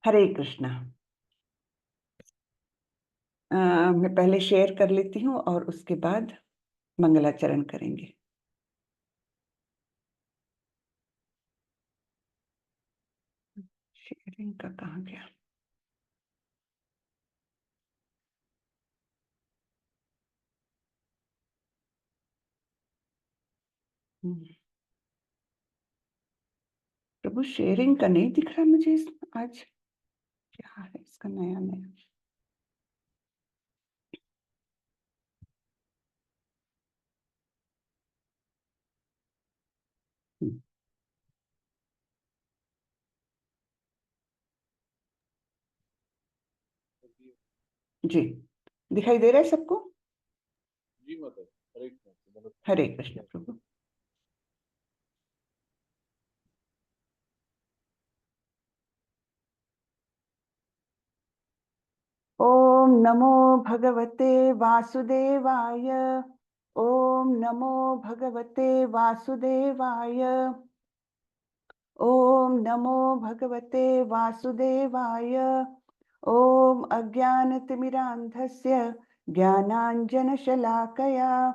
हरे कृष्णा। मैं पहले शेयर कर लेती हूँ और उसके बाद मंगलाचरण करेंगे। शेयरिंग का कहाँ गया? प्रभु, शेयरिंग का नहीं दिख रहा मुझे आज। क्या है इसका नया नया? जी, दिखाई दे रहा है सबको? जी माता, हरे कृष्ण। हरे कृष्ण प्रभु। ओम नमो भगवते वासुदेवाय। ओम नमो भगवते वासुदेवाय। ओम नमो भगवते वासुदेवाय। ओम अज्ञानतिमिरान्धस्य ज्ञानाञ्जनशलाकया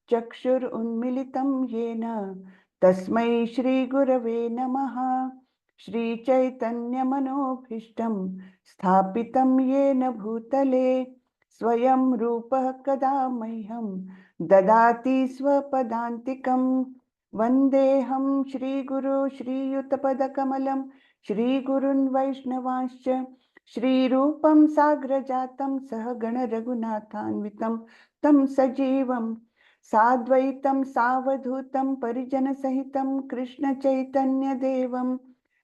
चक्षुरुन्मिलितं येन तस्मै श्रीगुरवे नमः। श्रीचैतन्यमनोभीष्टं स्थापितं येन भूतले स्वयं रूपः कदा मह्यं ददाति स्वपदान्तिकम्। वन्देऽहं श्रीगुरु श्रीयुतपदकमलं श्रीगुरुन् वैष्णवांश्च श्रीरूपं साग्रजातं सहगण रघुनाथान्वितं तं सजीवं साद्वैतं सावधूतं परिजनसहितं कृष्णचैतन्यदेवं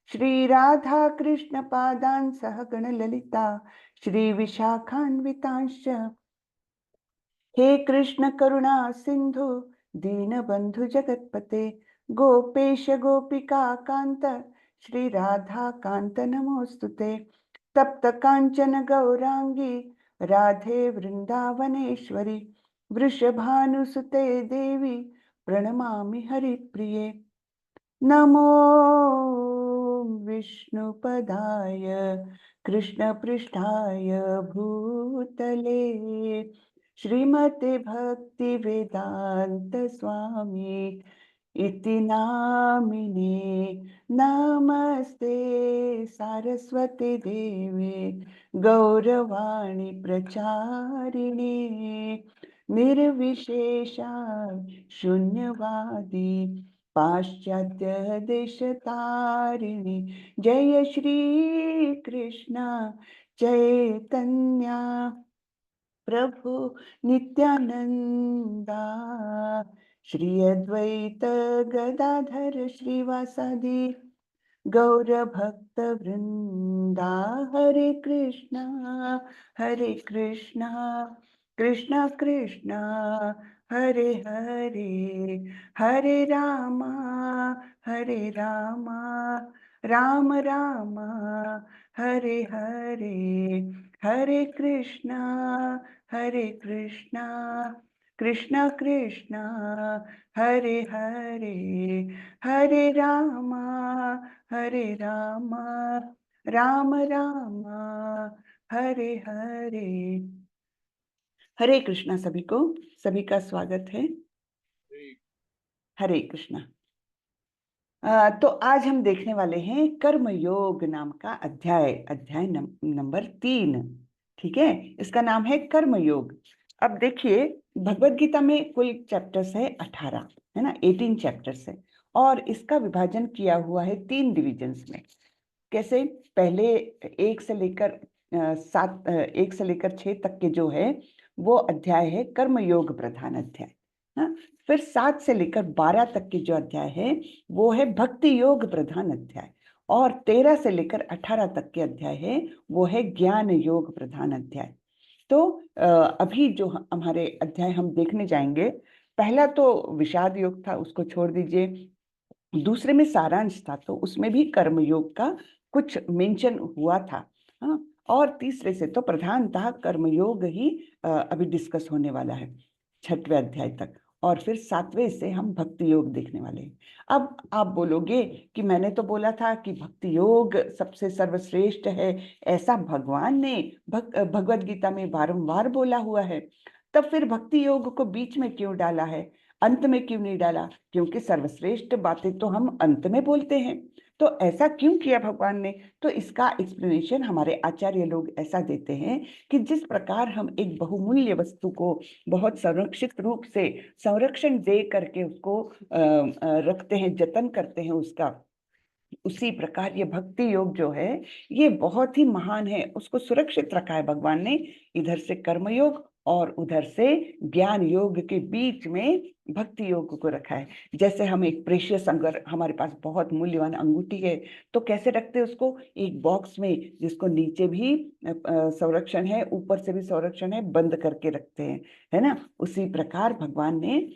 श्रीराधाकृष्णपादान् सहगण ललिता श्रीविशाखान्वितांश्च। हे कृष्ण करुणा सिंधु दीनबंधु जगतपते गोपेश गोपिका कांत श्री राधा कांत नमोस्तुते। तप्त कांचन गौरांगी राधे वृंदावनेश्वरी वृषभानुसुते देवी प्रणमामि हरिप्रिये। नमो विष्णुपदाय कृष्णपृष्ठाय भूतले श्रीमते भक्ति वेदांत स्वामी इति नामिने। नमस्ते सारस्वती देवे गौरवाणी प्रचारिणे निर्विशेषा शून्यवादी पाश्चात्य देशतारिणी। जय श्री कृष्ण चैतन्य प्रभु नित्यानंदा श्री अद्वैत गदाधर श्रीवासादि गौर भक्त वृंदा। हरे कृष्णा कृष्णा कृष्णा हरे हरे, हरे रामा राम राम हरे हरे, हरे कृष्णा कृष्णा कृष्णा हरे हरे, हरे रामा राम राम हरे हरे। हरे कृष्णा सभी को, सभी का स्वागत है। हरे कृष्णा। तो आज हम देखने वाले हैं कर्मयोग नाम का अध्याय नंबर 3। ठीक है, इसका नाम है कर्मयोग। अब देखिए, भगवत गीता में कुल चैप्टर्स है 18, है ना, 18 चैप्टर्स है और इसका विभाजन किया हुआ है 3 डिविजन्स में। कैसे? पहले 1 से लेकर 6 तक के जो है वो अध्याय है कर्मयोग प्रधान अध्याय। हाँ, फिर 7 से लेकर 12 तक के जो अध्याय है वो है भक्ति योग प्रधान अध्याय और 13 से लेकर 18 तक के अध्याय है वो है ज्ञान योग प्रधान अध्याय। तो अभी जो हमारे अध्याय हम देखने जाएंगे, पहला तो विषाद योग था, उसको छोड़ दीजिए। दूसरे में सारांश था, तो उसमें भी कर्मयोग का कुछ मेंशन हुआ था। हाँ, और तीसरे से तो प्रधानतः कर्मयोग ही अभी डिस्कस होने वाला है 6वें अध्याय तक। और फिर 7वें से हम भक्ति योग देखने वाले हैं। अब आप बोलोगे कि मैंने तो बोला था कि भक्ति योग सबसे सर्वश्रेष्ठ है, ऐसा भगवान ने भगवत गीता में बारंबार बोला हुआ है, तब फिर भक्ति योग को बीच में क्यों डाला है, अंत में क्यों नहीं डाला? क्योंकि सर्वश्रेष्ठ बातें तो हम अंत में बोलते हैं, तो ऐसा क्यों किया भगवान ने? तो इसका एक्सप्लेनेशन हमारे आचार्य लोग ऐसा देते हैं कि जिस प्रकार हम एक बहुमूल्य वस्तु को बहुत संरक्षित रूप से संरक्षण दे करके उसको रखते हैं, जतन करते हैं उसका, उसी प्रकार ये भक्ति योग जो है ये बहुत ही महान है, उसको सुरक्षित रखा है भगवान ने। इधर से कर्म योग और उधर से ज्ञान योग के बीच में भक्ति योग को रखा है। जैसे हम एक प्रेशियस, अगर हमारे पास बहुत मूल्यवान अंगूठी है तो कैसे रखते हैं उसको? एक बॉक्स में, जिसको नीचे भी संरक्षण है, ऊपर से भी संरक्षण है, बंद करके रखते हैं, है ना। उसी प्रकार भगवान ने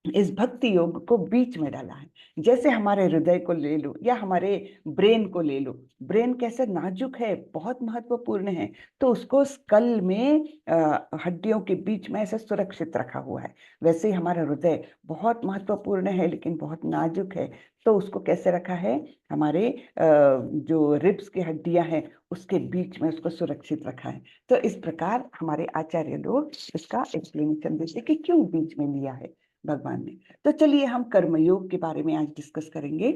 इस भक्ति योग को बीच में डाला है। जैसे हमारे हृदय को ले लो या हमारे ब्रेन को ले लो, ब्रेन कैसे नाजुक है, बहुत महत्वपूर्ण है, तो उसको स्कल में हड्डियों के बीच में ऐसे सुरक्षित रखा हुआ है। वैसे ही हमारा हृदय बहुत महत्वपूर्ण है लेकिन बहुत नाजुक है, तो उसको कैसे रखा है? हमारे जो रिब्स की हड्डियां हैं उसके बीच में उसको सुरक्षित रखा है। तो इस प्रकार हमारे आचार्य लोग इसका एक्सप्लेनेशन देते कि क्यों बीच में लिया है भगवान ने। तो चलिए हम कर्मयोग के बारे में आज डिस्कस करेंगे।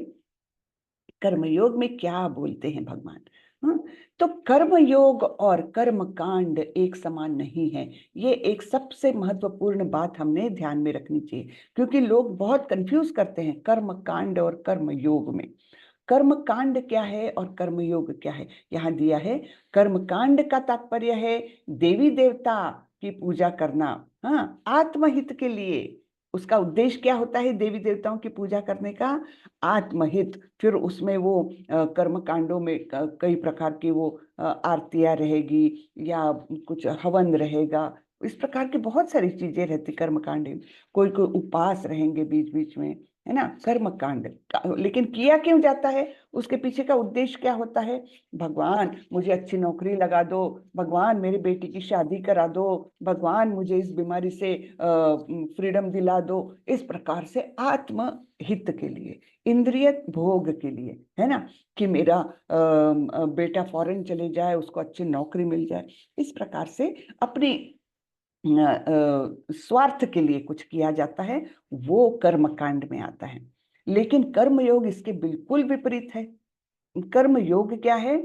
कर्मयोग में क्या बोलते हैं भगवान? तो कर्मयोग और कर्म कांड एक समान नहीं है। ये एक सबसे महत्वपूर्ण बात हमने ध्यान में रखनी चाहिए, क्योंकि लोग बहुत कंफ्यूज करते हैं कर्म कांड और कर्म योग में। कर्म कांड क्या है और कर्म योग क्या है? यहाँ दिया है, कर्म कांड का तात्पर्य है देवी देवता की पूजा करना, हाँ, आत्महित के लिए। उसका उद्देश्य क्या होता है देवी देवताओं की पूजा करने का? आत्महित। फिर उसमें वो कर्म कांडों में कई प्रकार की वो आरतियां रहेगी या कुछ हवन रहेगा, इस प्रकार की बहुत सारी चीजें रहती कर्म कांड में। कोई कोई उपवास रहेंगे बीच बीच में, है ना, कर्म कांड। लेकिन किया क्यों जाता है? उसके पीछे का उद्देश्य क्या होता है? भगवान मुझे अच्छी नौकरी लगा दो, भगवान मेरी बेटी की शादी करा दो, भगवान मुझे इस बीमारी से फ्रीडम दिला दो। इस प्रकार से आत्म हित के लिए, इंद्रिय भोग के लिए, है ना, कि मेरा बेटा फॉरेन चले जाए, उसको अच्छी नौकरी मिल जाए, इस प्रकार से अपनी स्वार्थ के लिए कुछ किया जाता है, वो कर्म कांड में आता है। लेकिन कर्म योग इसके बिल्कुल विपरीत है। कर्म योग क्या है?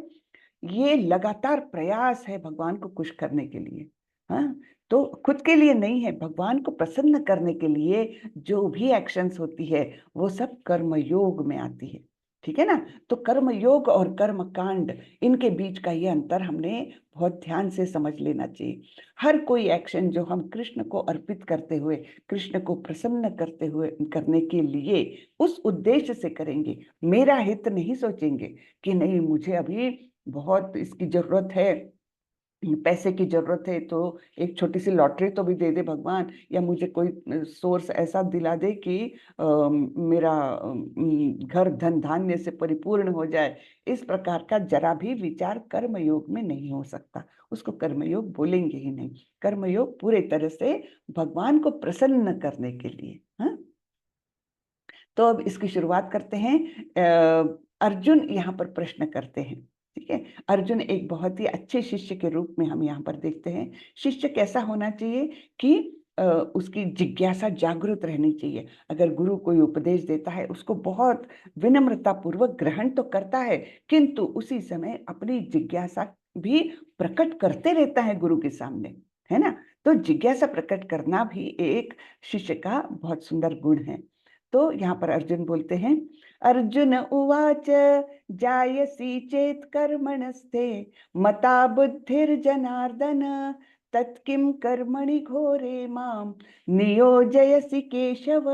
ये लगातार प्रयास है भगवान को खुश करने के लिए, हाँ। तो खुद के लिए नहीं है, भगवान को प्रसन्न करने के लिए जो भी एक्शंस होती है वो सब कर्म योग में आती है, ठीक है ना। तो कर्म योग और कर्म कांड, इनके बीच का ये अंतर हमने बहुत ध्यान से समझ लेना चाहिए। हर कोई एक्शन जो हम कृष्ण को अर्पित करते हुए, कृष्ण को प्रसन्न करते हुए करने के लिए उस उद्देश्य से करेंगे, मेरा हित नहीं सोचेंगे कि नहीं मुझे अभी बहुत इसकी जरूरत है, पैसे की जरूरत है, तो एक छोटी सी लॉटरी तो भी दे दे भगवान, या मुझे कोई सोर्स ऐसा दिला दे कि मेरा घर धन धान्य से परिपूर्ण हो जाए। इस प्रकार का जरा भी विचार कर्मयोग में नहीं हो सकता, उसको कर्मयोग बोलेंगे ही नहीं। कर्मयोग पूरे तरह से भगवान को प्रसन्न करने के लिए, हाँ। तो अब इसकी शुरुआत करते हैं। अर्जुन यहाँ पर प्रश्न करते हैं, ठीक है। अर्जुन एक बहुत ही अच्छे शिष्य के रूप में हम यहाँ पर देखते हैं। शिष्य कैसा होना चाहिए कि उसकी जिज्ञासा जागृत रहनी चाहिए। अगर गुरु कोई उपदेश देता है उसको बहुत विनम्रता पूर्वक ग्रहण तो करता है, किंतु उसी समय अपनी जिज्ञासा भी प्रकट करते रहता है गुरु के सामने, है ना। तो जिज्ञासा प्रकट करना भी एक शिष्य का बहुत सुंदर गुण है। तो यहाँ पर अर्जुन बोलते हैं, अर्जुन उवाच जायसी चेत कर्मणस्ते मता बुद्धिर्जनार्दन तत्किं कर्मणि घोरे माम नियोजयसि केशव।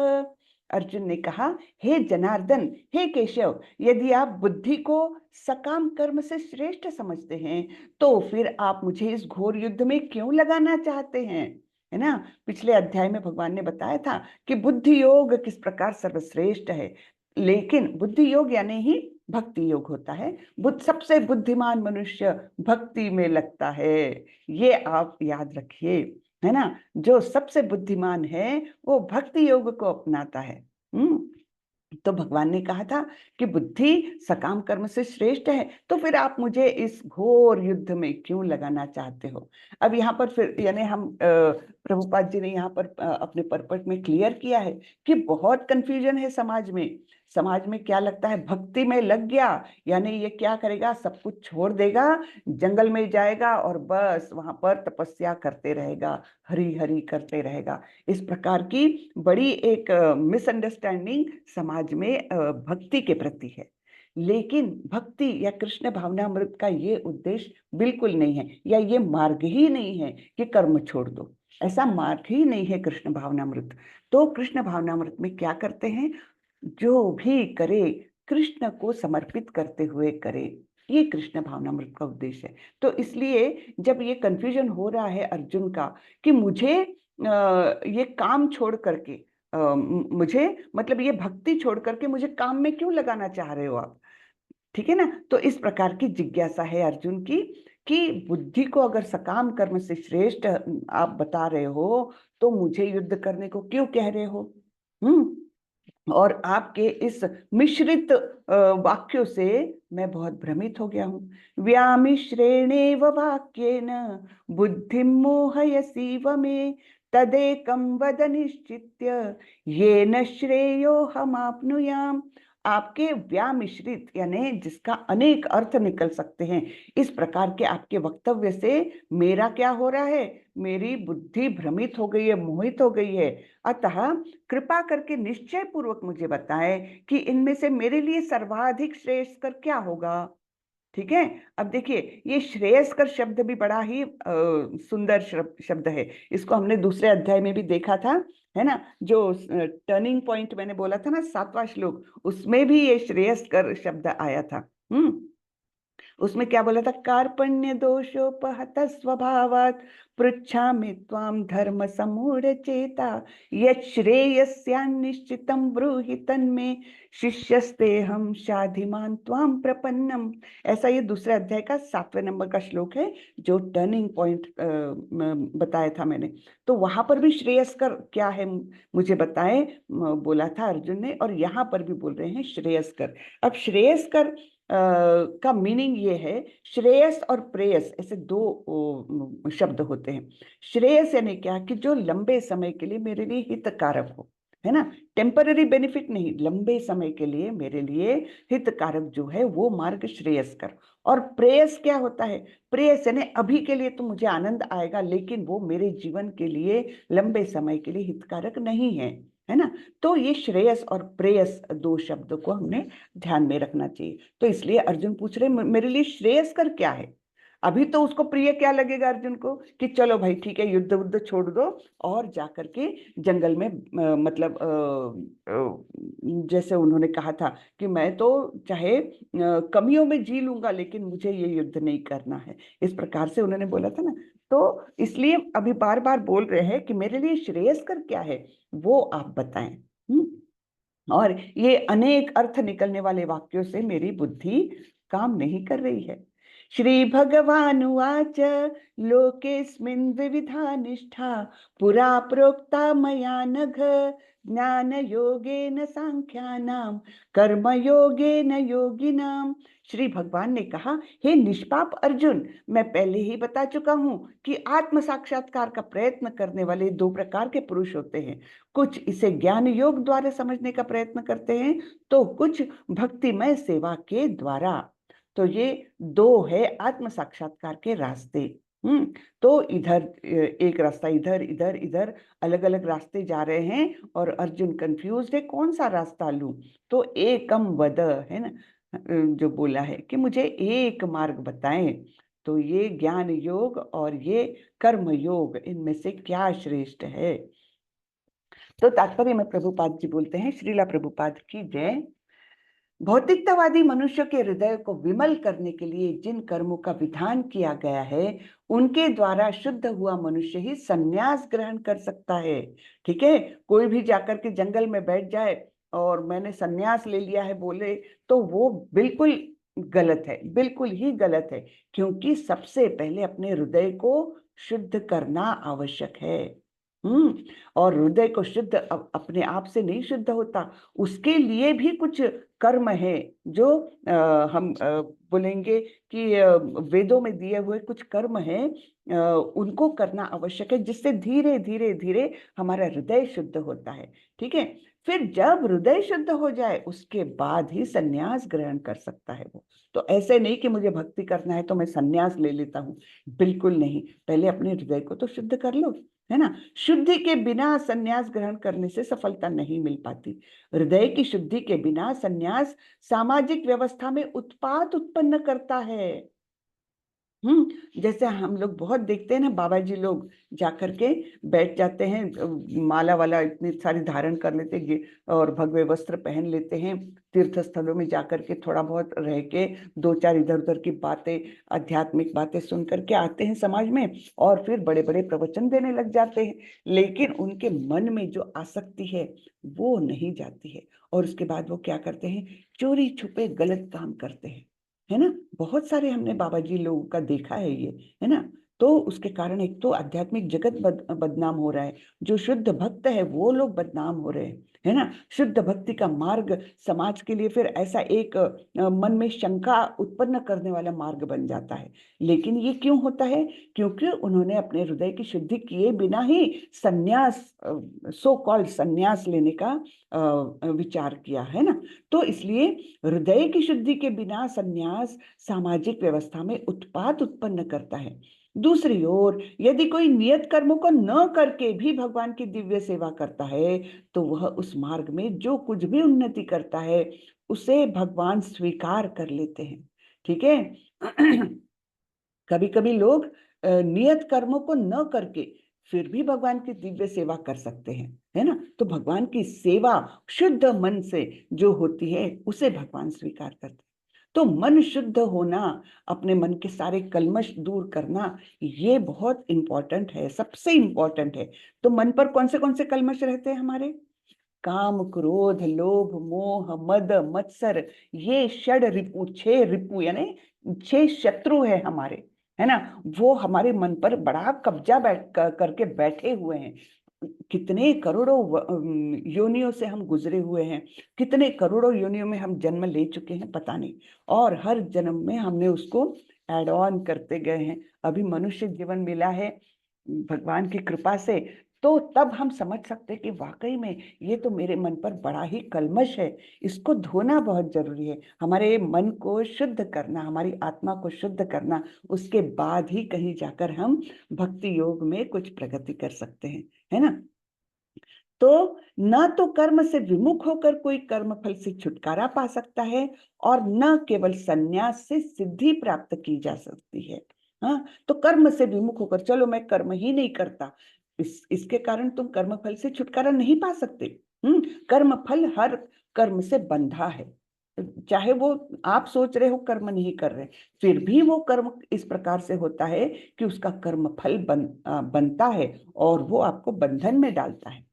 अर्जुन ने कहा, हे जनार्दन, हे केशव, यदि आप बुद्धि को सकाम कर्म से श्रेष्ठ समझते हैं तो फिर आप मुझे इस घोर युद्ध में क्यों लगाना चाहते हैं, है ना। पिछले अध्याय में भगवान ने बताया था कि बुद्धि योग किस प्रकार सर्वश्रेष्ठ है, लेकिन बुद्धि योग यानी ही भक्ति योग होता है। सबसे बुद्धिमान मनुष्य भक्ति में लगता है, ये आप याद रखिए, है ना। जो सबसे बुद्धिमान है वो भक्ति योग को अपनाता है। तो भगवान ने कहा था कि बुद्धि सकाम कर्म से श्रेष्ठ है, तो फिर आप मुझे इस घोर युद्ध में क्यों लगाना चाहते हो। अब यहाँ पर फिर यानी हम प्रभुपाद जी ने यहाँ पर अपने पर्पट में क्लियर किया है कि बहुत कंफ्यूजन है समाज में। समाज में क्या लगता है, भक्ति में लग गया यानी ये क्या करेगा, सब कुछ छोड़ देगा, जंगल में जाएगा और बस वहां पर तपस्या करते रहेगा, हरि हरि करते रहेगा। इस प्रकार की बड़ी एक मिसअंडरस्टैंडिंग समाज में भक्ति के प्रति है। लेकिन भक्ति या कृष्ण भावनामृत का ये उद्देश्य बिल्कुल नहीं है, या ये मार्ग ही नहीं है कि कर्म छोड़ दो। ऐसा मार्ग ही नहीं है कृष्ण भावनामृत। तो कृष्ण भावनामृत में क्या करते हैं, जो भी करे कृष्ण को समर्पित करते हुए करे, ये कृष्ण भावनामृत का उद्देश्य है। तो इसलिए जब ये कंफ्यूजन हो रहा है अर्जुन का कि मुझे ये काम छोड़ करके मुझे मतलब ये भक्ति छोड़ करके मुझे काम में क्यों लगाना चाह रहे हो आप, ठीक है ना। तो इस प्रकार की जिज्ञासा है अर्जुन की कि बुद्धि को अगर सकाम कर्म से श्रेष्ठ आप बता रहे हो तो मुझे युद्ध करने को क्यों कह रहे हो। और आपके इस मिश्रित वाक्यों से मैं बहुत भ्रमित हो गया हूँ। व्यामिश्रेणेव वाक्येन बुद्धिं मोहयसीव मे, तदेकं वद निश्चित्य येन श्रेयोहमाप्नुयाम्। आपके व्यामिश्रित यानी जिसका अनेक अर्थ निकल सकते हैं, इस प्रकार के आपके वक्तव्य से मेरा क्या हो रहा है, मेरी बुद्धि भ्रमित हो गई है, मोहित हो गई है। अतः कृपा करके निश्चय पूर्वक मुझे बताएं कि इनमें से मेरे लिए सर्वाधिक श्रेयस्कर क्या होगा। ठीक है। अब देखिए ये श्रेयस्कर शब्द भी बड़ा ही सुंदर शब्द है। इसको हमने दूसरे अध्याय में भी देखा था, है ना। जो टर्निंग पॉइंट मैंने बोला था ना, 7वां श्लोक, उसमें भी ये श्रेयस्कर शब्द आया था। उसमें क्या बोला था, कार्पण्य दोषोपहत स्वभावात् पृच्छामि त्वां धर्म समूढ़ चेता, यत् श्रेयस्यान्निश्चितं ब्रूहि तन्मे, शिष्यस्ते हम शाधिमान् त्वां प्रपन्नम। ऐसा ये दूसरे अध्याय का 7वें नंबर का श्लोक है, जो टर्निंग पॉइंट बताया था मैंने। तो वहां पर भी श्रेयस्कर क्या है मुझे बताएं, बोला था अर्जुन ने, और यहाँ पर भी बोल रहे हैं श्रेयस्कर। अब श्रेयस्कर का मीनिंग ये है, श्रेयस और प्रेयस ऐसे दो शब्द होते हैं। श्रेयस यानी क्या, कि जो लंबे समय के लिए मेरे लिए हितकारक हो, है ना। टेम्पररी बेनिफिट नहीं, लंबे समय के लिए मेरे लिए हितकारक जो है वो मार्ग श्रेयस्कर। और प्रेयस क्या होता है, प्रेयस यानी अभी के लिए तो मुझे आनंद आएगा, लेकिन वो मेरे जीवन के लिए लंबे समय के लिए हितकारक नहीं है ना। तो ये श्रेयस और प्रेयस दो शब्द को हमने ध्यान में रखना चाहिए। तो इसलिए अर्जुन पूछ रहे मेरे लिए श्रेयस्कर क्या है। अभी तो उसको प्रिय क्या लगेगा अर्जुन को, कि चलो भाई ठीक है, युद्ध वुद्ध छोड़ दो और जाकर के जंगल में मतलब जैसे उन्होंने कहा था कि मैं तो चाहे कमियों में जी लूंगा, लेकिन मुझे ये युद्ध नहीं करना है, इस प्रकार से उन्होंने बोला था ना। तो इसलिए अभी बार बार बोल रहे हैं कि मेरे लिए श्रेयस्कर क्या है वो आप बताएं। और ये अनेक अर्थ निकलने वाले वाक्यों से मेरी बुद्धि काम नहीं कर रही है। श्री भगवानुवाच लोकेस्मिन् द्विविधा निष्ठा, पुरा प्रोक्ता मया नघ, ज्ञान योगेन सांख्यानाम, कर्म योगेन योगिनाम। श्री भगवान ने कहा, हे निष्पाप अर्जुन, मैं पहले ही बता चुका हूं कि आत्म साक्षात्कार का प्रयत्न करने वाले दो प्रकार के पुरुष होते हैं। कुछ इसे ज्ञान योग द्वारा समझने का प्रयत्न करते हैं, तो कुछ भक्तिमय सेवा के द्वारा। तो ये दो है आत्म साक्षात्कार के रास्ते। तो इधर एक रास्ता, इधर इधर इधर अलग अलग रास्ते जा रहे हैं, और अर्जुन कंफ्यूज है कौन सा रास्ता लूं। तो एकम वद, है ना, जो बोला है कि मुझे एक मार्ग बताएं। तो ये ज्ञान योग और ये कर्म योग, इनमें से क्या श्रेष्ठ है। तो तात्पर्य में प्रभुपाद जी बोलते हैं, श्रीला प्रभुपाद की जय। भौतिकतावादी मनुष्य के हृदय को विमल करने के लिए जिन कर्मों का विधान किया गया है, उनके द्वारा शुद्ध हुआ मनुष्य ही संन्यास ग्रहण कर सकता है। ठीक है, कोई भी जाकर के जंगल में बैठ जाए और मैंने संन्यास ले लिया है बोले, तो वो बिल्कुल गलत है, बिल्कुल ही गलत है। क्योंकि सबसे पहले अपने हृदय को शुद्ध करना आवश्यक है। और हृदय को शुद्ध अपने आप से नहीं शुद्ध होता, उसके लिए भी कुछ कर्म है जो हम बोलेंगे कि वेदों में दिए हुए कुछ कर्म है, उनको करना आवश्यक है, जिससे धीरे धीरे धीरे हमारा हृदय शुद्ध होता है। ठीक है, फिर जब हृदय शुद्ध हो जाए उसके बाद ही सन्यास ग्रहण कर सकता है वो। तो ऐसे नहीं कि मुझे भक्ति करना है तो मैं सन्यास ले लेता हूँ, बिल्कुल नहीं। पहले अपने हृदय को तो शुद्ध कर लो, है ना। शुद्धि के बिना सन्यास ग्रहण करने से सफलता नहीं मिल पाती। हृदय की शुद्धि के बिना सन्यास सामाजिक व्यवस्था में उत्पात उत्पन्न करता है। जैसे हम लोग बहुत देखते हैं ना, बाबा जी लोग जाकर के बैठ जाते हैं, माला वाला इतनी सारी धारण कर लेते हैं और भगवे वस्त्र पहन लेते हैं, तीर्थ स्थलों में जाकर के थोड़ा बहुत रह के दो चार इधर उधर की बातें, आध्यात्मिक बातें सुन करके आते हैं समाज में, और फिर बड़े बड़े प्रवचन देने लग जाते हैं। लेकिन उनके मन में जो आसक्ति है वो नहीं जाती है, और उसके बाद वो क्या करते हैं, चोरी छुपे गलत काम करते हैं, है ना। बहुत सारे हमने बाबा जी लोगों का देखा है ये, है ना। तो उसके कारण एक तो आध्यात्मिक जगत बदनाम हो रहा है, जो शुद्ध भक्त है वो लोग बदनाम हो रहे हैं, है ना। शुद्ध भक्ति का मार्ग समाज के लिए फिर ऐसा एक मन में शंका उत्पन्न करने वाला मार्ग बन जाता है। लेकिन ये क्यों होता है? क्योंकि उन्होंने अपने हृदय की शुद्धि किए बिना ही सन्यास, सो कॉल्ड सन्यास लेने का विचार किया, है ना। तो इसलिए हृदय की शुद्धि के बिना सन्यास सामाजिक व्यवस्था में उत्पात उत्पन्न करता है। दूसरी ओर यदि कोई नियत कर्मों को न करके भी भगवान की दिव्य सेवा करता है, तो वह उस मार्ग में जो कुछ भी उन्नति करता है उसे भगवान स्वीकार कर लेते हैं। ठीक है। कभी कभी लोग नियत कर्मों को न करके फिर भी भगवान की दिव्य सेवा कर सकते हैं, है ना। तो भगवान की सेवा शुद्ध मन से जो होती है उसे भगवान स्वीकार करते हैं। तो मन शुद्ध होना, अपने मन के सारे कल्मश दूर करना, ये बहुत इंपॉर्टेंट है, सबसे इंपॉर्टेंट है। तो मन पर कौन से कल्मश रहते हैं हमारे? काम, क्रोध, लोभ, मोह, मद, मत्सर, ये षड रिपु, 6 रिपु यानी 6 शत्रु है हमारे, है ना। वो हमारे मन पर बड़ा कब्जा करके बैठे हुए हैं। कितने करोड़ों योनियों से हम गुजरे हुए हैं, कितने करोड़ों योनियों में हम जन्म ले चुके हैं पता नहीं, और हर जन्म में हमने उसको एड ऑन करते गए हैं। अभी मनुष्य जीवन मिला है भगवान की कृपा से, तो तब हम समझ सकते हैं कि वाकई में ये तो मेरे मन पर बड़ा ही कल्मश है, इसको धोना बहुत जरूरी है। हमारे मन को शुद्ध करना, हमारी आत्मा को शुद्ध करना, उसके बाद ही कहीं जाकर हम भक्ति योग में कुछ प्रगति कर सकते हैं, है ना। तो न तो कर्म से विमुख होकर कोई कर्म फल से छुटकारा पा सकता है, और न केवल संन्यास से सिद्धि प्राप्त की जा सकती है। हाँ, तो कर्म से विमुख होकर चलो मैं कर्म ही नहीं करता, इसके कारण तुम कर्म फल से छुटकारा नहीं पा सकते। कर्म फल हर कर्म से बंधा है। चाहे वो आप सोच रहे हो कर्म नहीं कर रहे, फिर भी वो कर्म इस प्रकार से होता है कि उसका कर्म फल बनता है, और वो आपको बंधन में डालता है।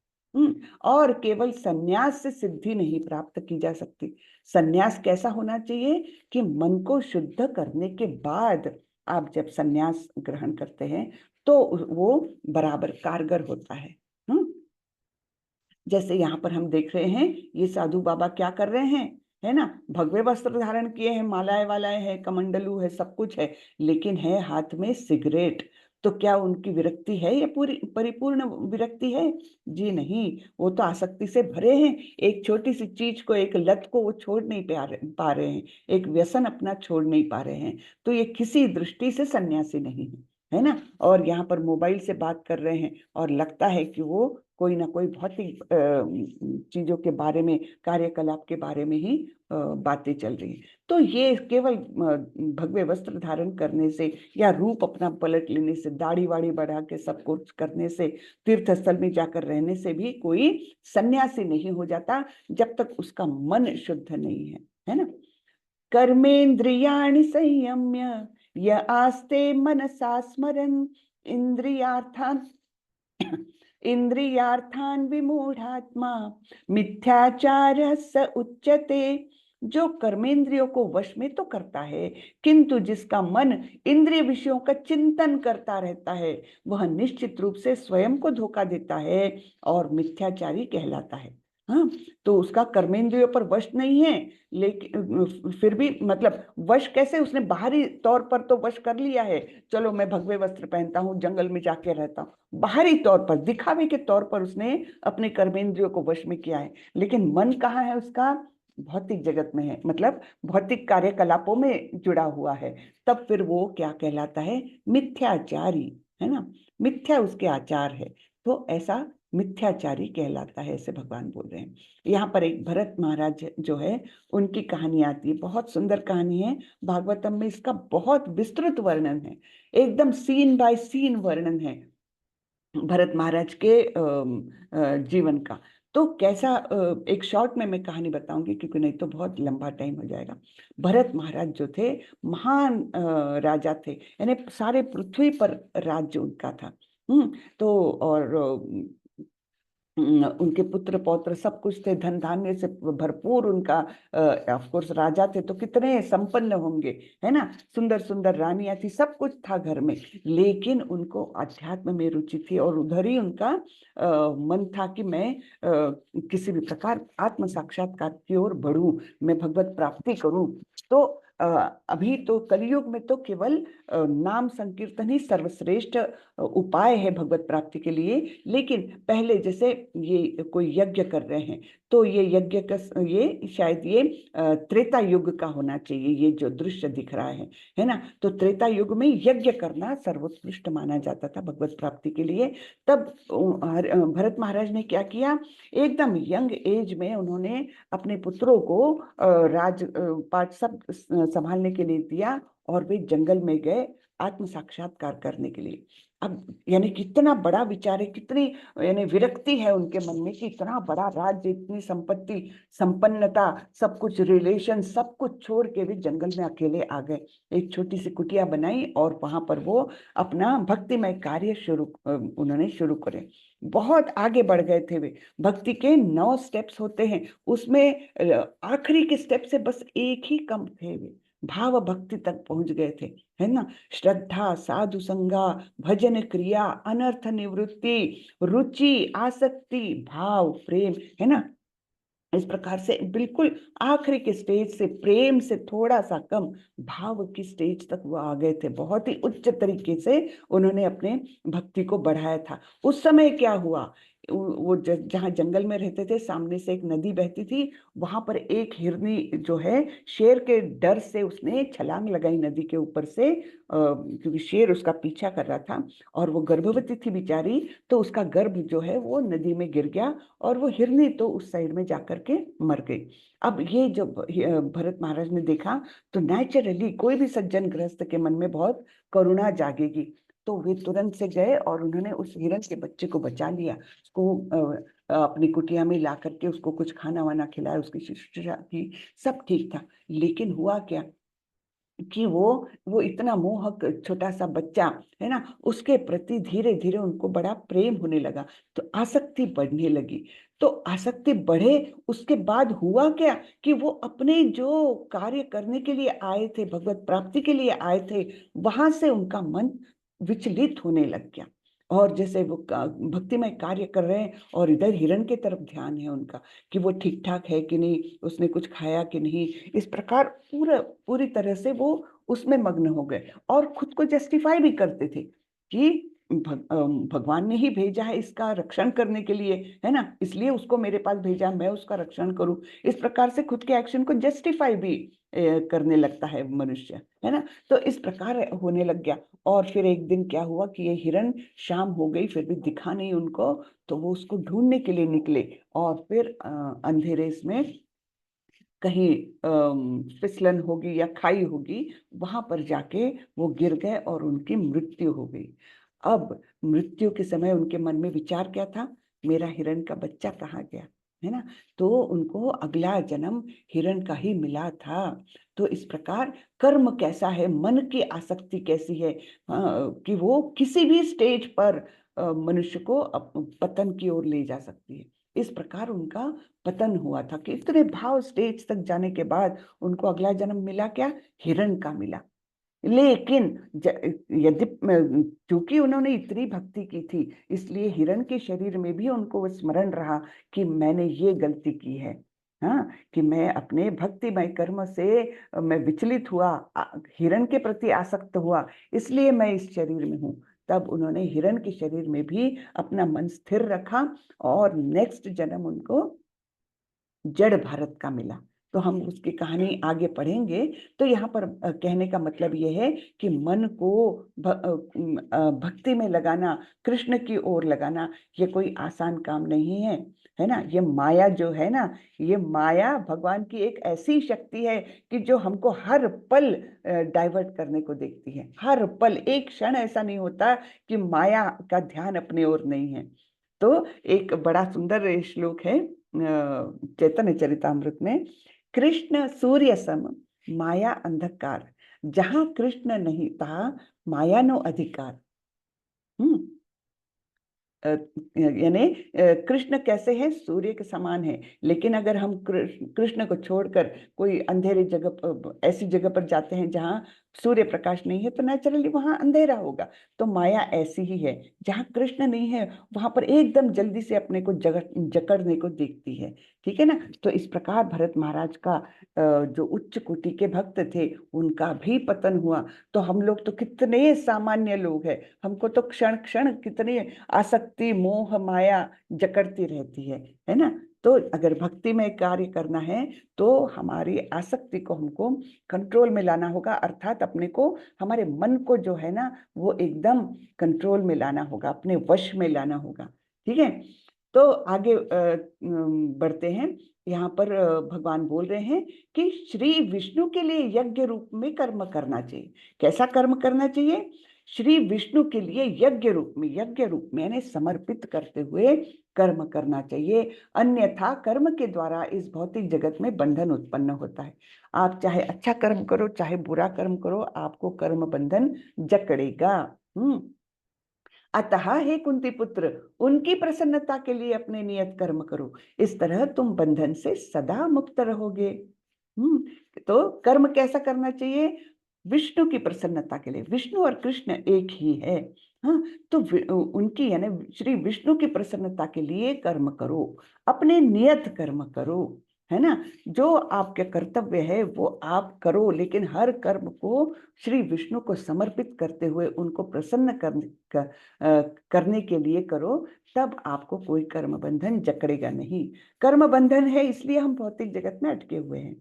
और केवल सन्यास से सिद्धि नहीं प्राप्त की जा सकती। सन्यास कैसा होना चाहिए कि मन को शुद्ध करने के बाद आप जब सन्यास ग्रहण करते हैं तो वो बराबर कारगर होता है। जैसे यहाँ पर हम देख रहे हैं, ये साधु बाबा क्या कर रहे हैं, है ना। भगवे वस्त्र धारण किए हैं, मालाएं वालाएं हैं, कमंडलू है, सब कुछ है, लेकिन है हाथ में सिगरेट। तो क्या उनकी विरक्ति है, ये पूरी परिपूर्ण विरक्ति है? जी नहीं, वो तो आसक्ति से भरे हैं। एक छोटी सी चीज को, एक लत को वो छोड़ नहीं पा रहे हैं, एक व्यसन अपना छोड़ नहीं पा रहे हैं। तो ये किसी दृष्टि से सन्यासी नहीं है ना। और यहाँ पर मोबाइल से बात कर रहे हैं, और लगता है कि वो कोई ना कोई भौतिक चीजों के बारे में, कार्यकलाप के बारे में ही बातें चल रही है। तो ये केवल भगवे वस्त्र धारण करने से, या रूप अपना पलट लेने से, दाढ़ी वाड़ी बढ़ा के सब कुछ करने से, तीर्थ स्थल में जाकर रहने से भी कोई सन्यासी नहीं हो जाता, जब तक उसका मन शुद्ध नहीं है ना। कर्मेन्द्रियाणि संयम्य य आस्ते मनसा स्मरन् इंद्रियार्थान् इंद्रियार्थान् विमूढ़ात्मा मिथ्याचारः स उच्यते जो कर्मेंद्रियों को वश में तो करता है, किंतु जिसका मन इंद्रिय विषयों का चिंतन करता रहता है, वह निश्चित रूप से स्वयं को धोखा देता है और मिथ्याचारी कहलाता है। हाँ, तो उसका कर्मेंद्रियों पर वश नहीं है, लेकिन फिर भी मतलब वश कैसे, उसने बाहरी तौर पर तो वश कर लिया है, चलो मैं भगवे वस्त्र पहनता हूँ, जंगल में जाके रहता हूँ, बाहरी तौर पर दिखावे के तौर पर उसने अपने कर्मेंद्रियों को वश में किया है, लेकिन मन कहाँ है उसका, भौतिक जगत में है, मतलब भौतिक कार्यकलापों में जुड़ा हुआ है। तब फिर वो क्या कहलाता है, मिथ्याचारी, है ना, मिथ्या उसके आचार है, तो ऐसा मिथ्याचारी कहलाता है, ऐसे भगवान बोल रहे हैं। यहाँ पर एक भरत महाराज जो है, उनकी कहानी आती है, बहुत सुंदर कहानी है, भागवतम में इसका बहुत विस्तृत वर्णन है, एकदम सीन बाय सीन वर्णन है भरत महाराज के जीवन का। तो कैसा, एक शॉर्ट में मैं कहानी बताऊंगी, क्योंकि नहीं तो बहुत लंबा टाइम हो जाएगा। भरत महाराज जो थे, महान राजा थे, यानी सारे पृथ्वी पर राज्य उनका था। तो और उनके पुत्र पौत्र सब कुछ थे, धन धान्य से भरपूर उनका, ऑफ कोर्स राजा थे तो कितने संपन्न होंगे, है ना, सुंदर सुंदर रानियां थी, सब कुछ था घर में, लेकिन उनको अध्यात्म में रुचि थी और उधर ही उनका मन था कि मैं किसी भी प्रकार आत्म साक्षात्कार की ओर बढ़ूं, मैं भगवत प्राप्ति करूं। तो अभी तो कलयुग में तो केवल नाम संकीर्तन ही सर्वश्रेष्ठ उपाय है भगवत प्राप्ति के लिए, लेकिन पहले जैसे ये कोई यज्ञ कर रहे हैं, तो ये यज्ञ का ये शायद ये त्रेता युग का होना चाहिए, ये जो दृश्य दिख रहा है ना, तो त्रेता युग में यज्ञ करना सर्वोत्कृष्ट माना जाता था भगवत प्राप्ति के लिए। तब भरत महाराज ने क्या किया, एकदम यंग एज में उन्होंने अपने पुत्रों को राज पाठ सब संभालने के लिए दिया, और वे जंगल में गए आत्म साक्षात्कार करने के लिए। अब यानी कितना बड़ा विचार है, कितनी यानी विरक्ति है उनके मन में कि इतना बड़ा राज्य, इतनी संपत्ति, संपन्नता, सब कुछ, रिलेशन, सब कुछ छोड़ के वे जंगल में अकेले आ गए, एक छोटी सी कुटिया बनाई और वहां पर वो अपना भक्तिमय कार्य उन्होंने शुरू करे। बहुत आगे बढ़ गए थे वे, भक्ति के 9 स्टेप्स होते हैं, उसमें आखिरी के स्टेप से बस एक ही कम थे, वे भाव भक्ति तक पहुंच गए थे, है ना, श्रद्धा, साधु संगा, भजन क्रिया, अनर्थ निवृत्ति, रुचि, आसक्ति, भाव, प्रेम, है ना, इस प्रकार से बिल्कुल आखिरी के स्टेज से, प्रेम से थोड़ा सा कम भाव की स्टेज तक वो आ गए थे, बहुत ही उच्च तरीके से उन्होंने अपने भक्ति को बढ़ाया था। उस समय क्या हुआ, वो जहाँ जंगल में रहते थे, सामने से एक नदी बहती थी, वहां पर एक हिरनी जो है, शेर के डर से उसने छलांग लगाई नदी के ऊपर से, क्योंकि शेर उसका पीछा कर रहा था, और वो गर्भवती थी बेचारी, तो उसका गर्भ जो है वो नदी में गिर गया, और वो हिरनी तो उस साइड में जाकर के मर गई। अब ये जब भरत महाराज ने देखा, तो नेचुरली कोई भी सज्जन गृहस्थ के मन में बहुत करुणा जागेगी, तो वे तुरंत से गए और उन्होंने उस हिरण के बच्चे को बचा लिया, उसको अपनी कुटिया में ला करके उसको कुछ खाना वाना खिलाया, उसकी शुश्रूषा की, सब ठीक था। लेकिन हुआ क्या कि वो इतना मोहक छोटा सा बच्चा, है ना, उसके प्रति धीरे धीरे उनको बड़ा प्रेम होने लगा, तो आसक्ति बढ़ने लगी। तो आसक्ति बढ़े, उसके बाद हुआ क्या कि वो अपने जो कार्य करने के लिए आए थे, भगवत प्राप्ति के लिए आए थे, वहां से उनका मन विचलित होने लग गया, और जैसे वो भक्तिमय कार्य कर रहे हैं और इधर हिरण के तरफ ध्यान है उनका, कि वो ठीक ठाक है कि नहीं, उसने कुछ खाया कि नहीं, इस प्रकार पूरी तरह से वो उसमें मग्न हो गए, और खुद को जस्टिफाई भी करते थे कि भगवान ने ही भेजा है इसका रक्षण करने के लिए, है ना, इसलिए उसको मेरे पास भेजा, मैं उसका रक्षण करूं, इस प्रकार से खुद के एक्शन को जस्टिफाई भी करने लगता है मनुष्य, है ना। तो इस प्रकार होने लग गया, और फिर एक दिन क्या हुआ कि ये हिरण, शाम हो गई फिर भी दिखा नहीं उनको, तो वो उसको ढूंढने के लिए निकले, और फिर अंधेरे इसमें कहीं फिसलन होगी या खाई होगी, वहां पर जाके वो गिर गए और उनकी मृत्यु हो गई। अब मृत्यु के समय उनके मन में विचार क्या था, मेरा हिरण का बच्चा कहाँ गया, है ना, तो उनको अगला जन्म हिरण का ही मिला था। तो इस प्रकार कर्म कैसा है, मन की आसक्ति कैसी है, कि वो किसी भी स्टेज पर मनुष्य को पतन की ओर ले जा सकती है। इस प्रकार उनका पतन हुआ था कि इतने भाव स्टेज तक जाने के बाद उनको अगला जन्म मिला क्या? हिरण का मिला। लेकिन यदि क्योंकि उन्होंने इतनी भक्ति की थी, इसलिए हिरण के शरीर में भी उनको वो स्मरण रहा कि मैंने ये गलती की है, हाँ, कि मैं अपने भक्तिमय कर्म से मैं विचलित हुआ, हिरण के प्रति आसक्त हुआ, इसलिए मैं इस शरीर में हूँ। तब उन्होंने हिरण के शरीर में भी अपना मन स्थिर रखा और नेक्स्ट जन्म उनको जड़ भारत का मिला। तो हम उसकी कहानी आगे पढ़ेंगे। तो यहाँ पर कहने का मतलब ये है कि मन को भक्ति में लगाना, कृष्ण की ओर लगाना, ये कोई आसान काम नहीं है, है ना। ये माया जो है ना, ये माया भगवान की एक ऐसी शक्ति है कि जो हमको हर पल डाइवर्ट करने को देखती है। हर पल, एक क्षण ऐसा नहीं होता कि माया का ध्यान अपने ओर नहीं है। तो एक बड़ा सुंदर श्लोक है चैतन्य चरितामृत में, कृष्ण सूर्य सम माया अंधकार, जहां कृष्ण नहीं तहा माया नो अधिकार। हम्म यानी कृष्ण कैसे है? सूर्य के समान है। लेकिन अगर हम कृष्ण को छोड़कर कोई अंधेरी जगह, ऐसी जगह पर जाते हैं जहां सूर्य प्रकाश नहीं है, तो नेचुरली वहां अंधेरा होगा। तो माया ऐसी ही है, जहां कृष्ण नहीं है वहां पर एकदम जल्दी से अपने को जकड़ने को देखती है। ठीक है ना। तो इस प्रकार भरत महाराज का जो उच्च कोटि के भक्त थे, उनका भी पतन हुआ। तो हम लोग तो कितने सामान्य लोग हैं, हमको तो क्षण क्षण कितनी आसक्ति, मोह, माया जकड़ती रहती है ना। तो अगर भक्ति में कार्य करना है तो हमारी आसक्ति को हमको कंट्रोल में लाना होगा, अर्थात अपने को, हमारे मन को जो है ना, वो एकदम कंट्रोल में लाना होगा, अपने वश में लाना होगा। ठीक है। तो आगे बढ़ते हैं। यहाँ पर भगवान बोल रहे हैं कि श्री विष्णु के लिए यज्ञ रूप में कर्म करना चाहिए। कैसा कर्म करना चाहिए? श्री विष्णु के लिए यज्ञ रूप में, यज्ञ रूप में यानी समर्पित करते हुए कर्म करना चाहिए। अन्यथा कर्म के द्वारा इस भौतिक जगत में बंधन उत्पन्न होता है। आप चाहे अच्छा कर्म करो, चाहे बुरा कर्म करो, आपको कर्म बंधन जकड़ेगा। अतः हे कुंती पुत्र, उनकी प्रसन्नता के लिए अपने नियत कर्म करो, इस तरह तुम बंधन से सदा मुक्त रहोगे। तो कर्म कैसा करना चाहिए? विष्णु की प्रसन्नता के लिए। विष्णु और कृष्ण एक ही है। हाँ, तो उनकी यानी श्री विष्णु की प्रसन्नता के लिए कर्म करो, अपने नियत कर्म करो, है ना। जो आपके कर्तव्य है वो आप करो, लेकिन हर कर्म को श्री विष्णु को समर्पित करते हुए उनको प्रसन्न करने के लिए करो। तब आपको कोई कर्म बंधन जकड़ेगा नहीं। कर्म बंधन है इसलिए हम भौतिक जगत में अटके हुए हैं।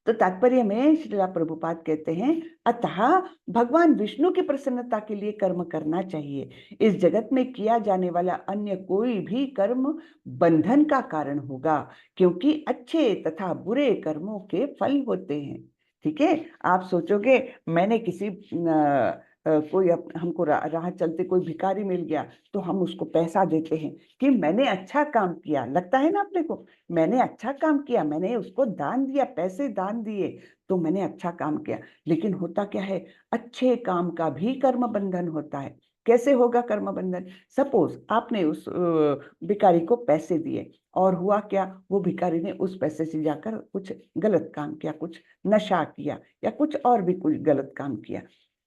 तो तात्पर्य में श्रीला प्रभुपाद कहते हैं, अतः भगवान विष्णु की प्रसन्नता के लिए कर्म करना चाहिए। इस जगत में किया जाने वाला अन्य कोई भी कर्म बंधन का कारण होगा, क्योंकि अच्छे तथा बुरे कर्मों के फल होते हैं। ठीक है। आप सोचोगे मैंने किसी कोई हमको राह चलते कोई भिखारी मिल गया, तो हम उसको पैसा देते हैं कि मैंने अच्छा काम किया, लगता है ना अपने को, मैंने अच्छा काम किया, मैंने उसको दान दिया, पैसे दान दिए, तो मैंने अच्छा काम किया। लेकिन होता क्या है? अच्छे काम का भी कर्म बंधन होता है। कैसे होगा कर्म बंधन? सपोज आपने उस भिखारी को पैसे दिए और हुआ क्या, वो भिखारी ने उस पैसे से जाकर कुछ गलत काम किया, कुछ नशा किया या कुछ और भी कुछ गलत काम किया।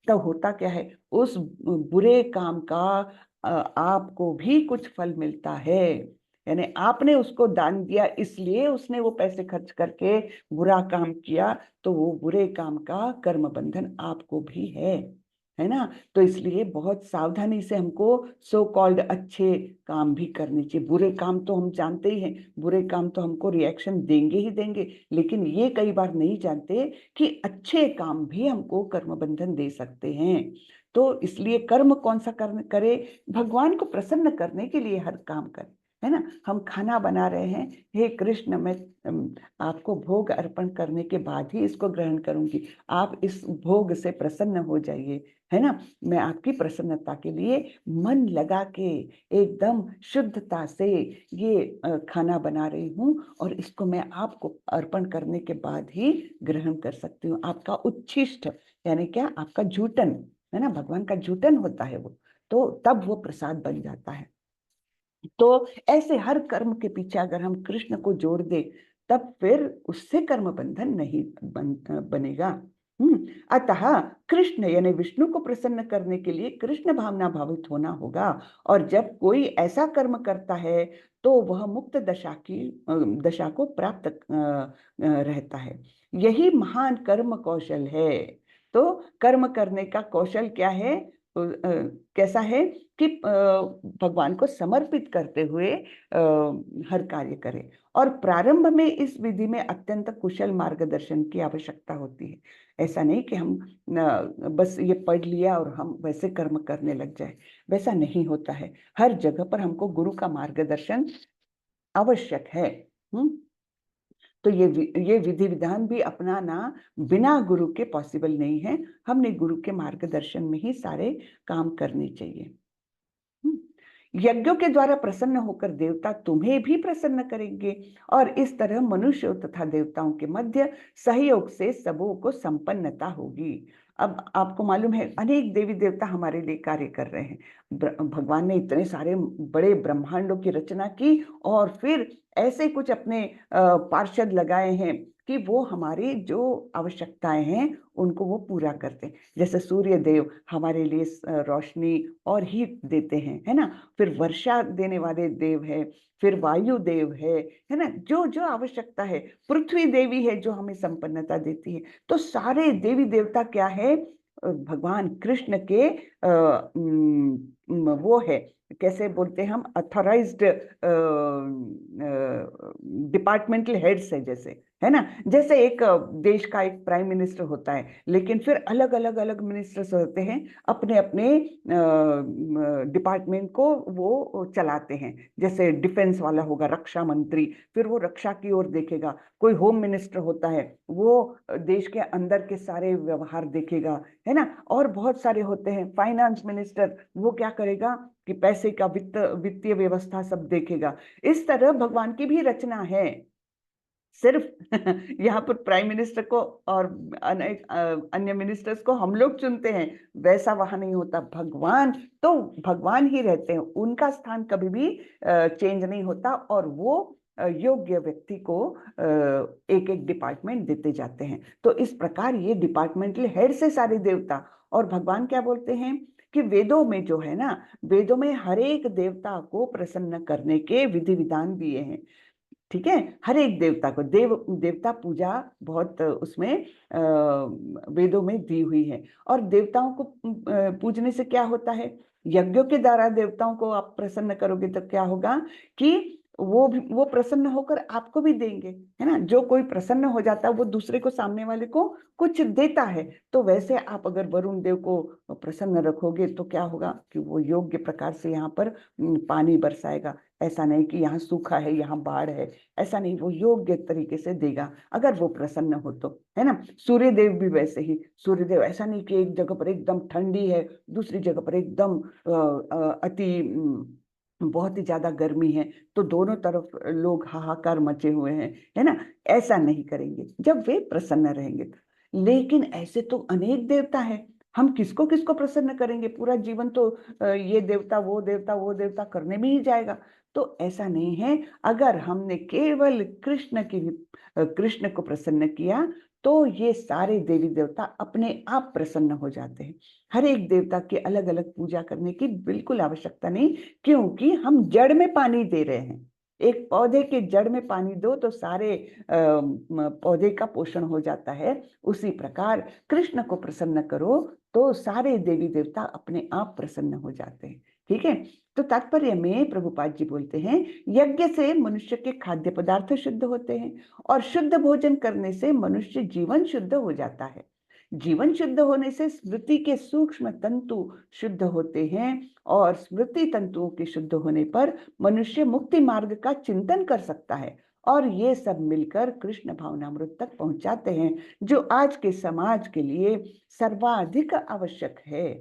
तब होता क्या है? उस बुरे काम का आपको भी कुछ फल मिलता है। यानी आपने उसको दान दिया, इसलिए उसने वो पैसे खर्च करके बुरा काम किया, तो वो बुरे काम का कर्म बंधन आपको भी है ना। तो इसलिए बहुत सावधानी से हमको सो कॉल्ड अच्छे काम भी करने चाहिए। बुरे काम तो हम जानते ही हैं, बुरे काम तो हमको रिएक्शन देंगे ही देंगे, लेकिन ये कई बार नहीं जानते कि अच्छे काम भी हमको कर्म बंधन दे सकते हैं। तो इसलिए कर्म कौन सा कर्म करे? भगवान को प्रसन्न करने के लिए हर काम करें, है ना। हम खाना बना रहे हैं, हे कृष्ण मैं आपको भोग अर्पण करने के बाद ही इसको ग्रहण करूंगी, आप इस भोग से प्रसन्न हो जाइए, है ना। मैं आपकी प्रसन्नता के लिए मन लगा के एकदम शुद्धता से ये खाना बना रही हूँ, और इसको मैं आपको अर्पण करने के बाद ही ग्रहण कर सकती हूँ। आपका उच्छिष्ट यानी क्या? आपका जूटन, है ना, भगवान का जूटन होता है वो, तो तब वो प्रसाद बन जाता है। तो ऐसे हर कर्म के पीछे अगर हम कृष्ण को जोड़ दे, तब फिर उससे कर्म बंधन नहीं बनेगा। अतः कृष्ण यानी विष्णु को प्रसन्न करने के लिए कृष्ण भावना भावित होना होगा। और जब कोई ऐसा कर्म करता है तो वह मुक्त दशा को प्राप्त रहता है। यही महान कर्म कौशल है। तो कर्म करने का कौशल क्या है, कैसा है कि भगवान को समर्पित करते हुए हर कार्य करें। और प्रारंभ में इस विधि में अत्यंत कुशल मार्गदर्शन की आवश्यकता होती है। ऐसा नहीं कि हम बस ये पढ़ लिया और हम वैसे कर्म करने लग जाए, वैसा नहीं होता है। हर जगह पर हमको गुरु का मार्गदर्शन आवश्यक है। तो ये विधि विधान भी अपनाना बिना गुरु के पॉसिबल नहीं है। हमने गुरु के मार्गदर्शन में ही सारे काम करने चाहिए। यज्ञों के द्वारा प्रसन्न होकर देवता तुम्हें भी प्रसन्न करेंगे, और इस तरह मनुष्यों तथा देवताओं के मध्य सहयोग से सबों को संपन्नता होगी। अब आपको मालूम है अनेक देवी देवता हमारे लिए कार्य कर रहे हैं। भगवान ने इतने सारे बड़े ब्रह्मांडों की रचना की और फिर ऐसे कुछ अपने पार्षद लगाए हैं कि वो हमारी जो आवश्यकताएं हैं उनको वो पूरा करते हैं। जैसे सूर्य देव हमारे लिए रोशनी और हीट देते हैं, है ना। फिर वर्षा देने वाले देव है, फिर वायु देव है ना, जो जो आवश्यकता है। पृथ्वी देवी है जो हमें संपन्नता देती है। तो सारे देवी देवता क्या है, भगवान कृष्ण के वो है, कैसे बोलते हैं हम, अथॉराइज्ड डिपार्टमेंटल हेड्स है, जैसे, है ना। जैसे एक देश का एक प्राइम मिनिस्टर होता है, लेकिन फिर अलग अलग अलग मिनिस्टर्स होते हैं, अपने अपने डिपार्टमेंट को वो चलाते हैं। जैसे डिफेंस वाला होगा रक्षा मंत्री, फिर वो रक्षा की ओर देखेगा। कोई होम मिनिस्टर होता है, वो देश के अंदर के सारे व्यवहार देखेगा, है ना। और बहुत सारे होते हैं फाइनेंस मिनिस्टर, वो क्या करेगा कि पैसे का वित्तीय व्यवस्था सब देखेगा। इस तरह भगवान की भी रचना है। सिर्फ यहाँ पर प्राइम मिनिस्टर को और अन्य मिनिस्टर्स को हम लोग चुनते हैं, वैसा वहां नहीं होता। भगवान तो भगवान ही रहते हैं, उनका स्थान कभी भी चेंज नहीं होता। और वो योग्य व्यक्ति को एक एक डिपार्टमेंट देते जाते हैं। तो इस प्रकार ये डिपार्टमेंटल हेड से सारे देवता। और भगवान क्या बोलते हैं कि वेदों में जो है ना, वेदों में हर एक देवता को प्रसन्न करने के विधि विधान दिए हैं। ठीक है, हर एक देवता को देवता पूजा बहुत उसमें वेदों में दी हुई है। और देवताओं को पूजने से क्या होता है, यज्ञों के द्वारा देवताओं को आप प्रसन्न करोगे तो क्या होगा कि वो प्रसन्न होकर आपको भी देंगे, है ना। जो कोई प्रसन्न हो जाता है वो दूसरे को, सामने वाले को कुछ देता है। तो वैसे आप अगर वरुण देव को प्रसन्न रखोगे तो क्या होगा कि वो योग्य प्रकार से यहाँ पर पानी बरसाएगा। ऐसा नहीं कि यहाँ सूखा है यहाँ बाढ़ है, ऐसा नहीं, वो योग्य तरीके से देगा अगर वो प्रसन्न हो तो, है ना। सूर्य देव भी वैसे ही, सूर्य देव ऐसा नहीं कि एक जगह पर एकदम ठंडी है, दूसरी जगह पर एकदम अति बहुत ही ज्यादा गर्मी है, तो दोनों तरफ लोग हाहाकार मचे हुए हैं, है ना। ऐसा नहीं करेंगे जब वे प्रसन्न रहेंगे। लेकिन ऐसे तो अनेक देवता है, हम किसको किसको प्रसन्न करेंगे, पूरा जीवन तो ये देवता वो देवता वो देवता करने में ही जाएगा। तो ऐसा नहीं है। अगर हमने केवल कृष्ण को प्रसन्न किया तो ये सारे देवी देवता अपने आप प्रसन्न हो जाते हैं। हर एक देवता की अलग अलग पूजा करने की बिल्कुल आवश्यकता नहीं, क्योंकि हम जड़ में पानी दे रहे हैं। एक पौधे के जड़ में पानी दो तो सारे पौधे का पोषण हो जाता है। उसी प्रकार कृष्ण को प्रसन्न करो तो सारे देवी देवता अपने आप प्रसन्न हो जाते हैं। ठीक है। तो तात्पर्य में प्रभुपाद जी बोलते हैं, यज्ञ से मनुष्य के खाद्य पदार्थ शुद्ध होते हैं, और शुद्ध भोजन करने से मनुष्य जीवन शुद्ध हो जाता है। जीवन शुद्ध होने से स्मृति के सूक्ष्म तंतु शुद्ध होते हैं, और स्मृति तंतुओं के शुद्ध होने पर मनुष्य मुक्ति मार्ग का चिंतन कर सकता है। और ये सब मिलकर कृष्ण भावनामृत तक पहुंचाते हैं, जो आज के समाज के लिए सर्वाधिक आवश्यक है।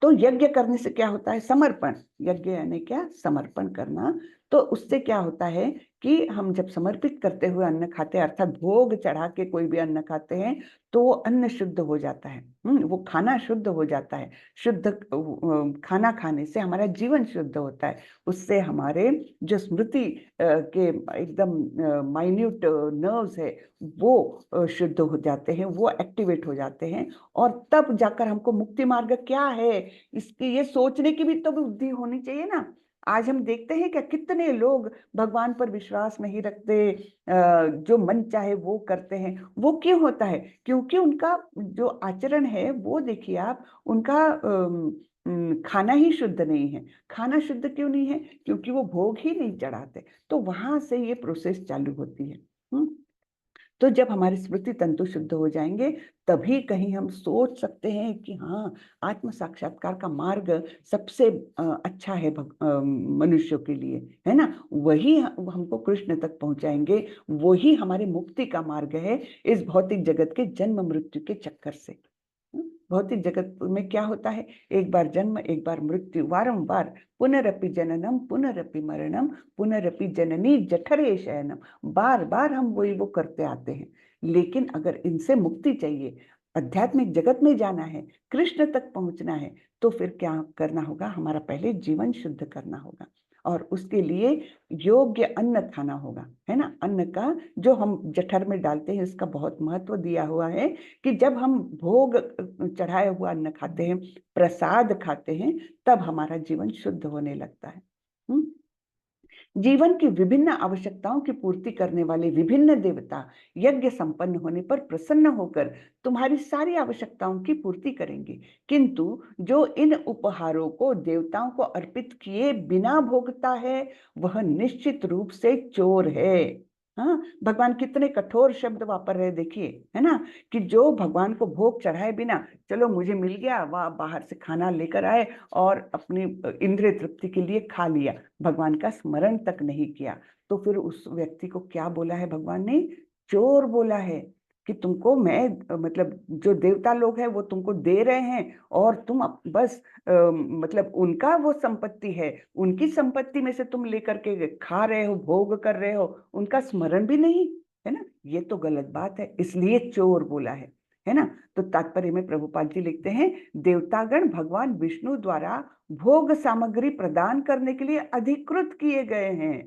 तो यज्ञ करने से क्या होता है, समर्पण। यज्ञ यानी क्या, समर्पण करना। तो उससे क्या होता है कि हम जब समर्पित करते हुए अन्न खाते हैं, अर्थात भोग चढ़ा के कोई भी अन्न खाते हैं, तो वो अन्न शुद्ध हो जाता है। वो खाना शुद्ध हो जाता है। शुद्ध खाना खाने से हमारा जीवन शुद्ध होता है। उससे हमारे जो स्मृति के एकदम माइन्यूट नर्व्स है वो शुद्ध हो जाते हैं, वो एक्टिवेट हो जाते हैं। और तब जाकर हमको मुक्ति मार्ग क्या है इसकी ये सोचने की भी तो बुद्धि होनी चाहिए ना। आज हम देखते हैं क्या कितने लोग भगवान पर विश्वास नहीं रखते, जो मन चाहे वो करते हैं। वो क्यों होता है? क्योंकि उनका जो आचरण है वो देखिए आप, उनका खाना ही शुद्ध नहीं है। खाना शुद्ध क्यों नहीं है? क्योंकि वो भोग ही नहीं चढ़ाते। तो वहां से ये प्रोसेस चालू होती है। तो जब हमारी स्मृति तंतु शुद्ध हो जाएंगे, तभी कहीं हम सोच सकते हैं कि हाँ, आत्म साक्षात्कार का मार्ग सबसे अच्छा है मनुष्यों के लिए, है ना। वही हमको कृष्ण तक पहुंचाएंगे, वही हमारी मुक्ति का मार्ग है इस भौतिक जगत के जन्म मृत्यु के चक्कर से। भौतिक जगत में क्या होता है? एक बार जन्म, एक बार मृत्यु, वारंबार पुनरपि जननम पुनरपि मरणम पुनरपि जननी जठरे शयनम। बार बार हम वही वो करते आते हैं। लेकिन अगर इनसे मुक्ति चाहिए, आध्यात्मिक जगत में जाना है, कृष्ण तक पहुंचना है, तो फिर क्या करना होगा? हमारा पहले जीवन शुद्ध करना होगा, और उसके लिए योग्य अन्न खाना होगा, है ना। अन्न का जो हम जठर में डालते हैं इसका बहुत महत्व दिया हुआ है कि जब हम भोग चढ़ाए हुआ अन्न खाते हैं, प्रसाद खाते हैं, तब हमारा जीवन शुद्ध होने लगता है। जीवन की विभिन्न आवश्यकताओं की पूर्ति करने वाले विभिन्न देवता यज्ञ संपन्न होने पर प्रसन्न होकर तुम्हारी सारी आवश्यकताओं की पूर्ति करेंगे। किंतु जो इन उपहारों को देवताओं को अर्पित किए बिना भोगता है, वह निश्चित रूप से चोर है। हाँ, भगवान कितने कठोर शब्द वापर रहे देखिए, है ना। कि जो भगवान को भोग चढ़ाए बिना, चलो मुझे मिल गया, वह बाहर से खाना लेकर आए और अपनी इंद्रिय तृप्ति के लिए खा लिया, भगवान का स्मरण तक नहीं किया, तो फिर उस व्यक्ति को क्या बोला है भगवान ने? चोर बोला है। कि तुमको मैं मतलब जो देवता लोग हैं वो तुमको दे रहे हैं, और तुम बस मतलब उनका वो संपत्ति है, उनकी संपत्ति में से तुम लेकर के खा रहे हो, भोग कर रहे हो, उनका स्मरण भी नहीं, है ना। ये तो गलत बात है, इसलिए चोर बोला है ना। तो तात्पर्य में प्रभुपाद जी लिखते हैं, देवतागण भगवान विष्णु द्वारा भोग सामग्री प्रदान करने के लिए अधिकृत किए गए हैं,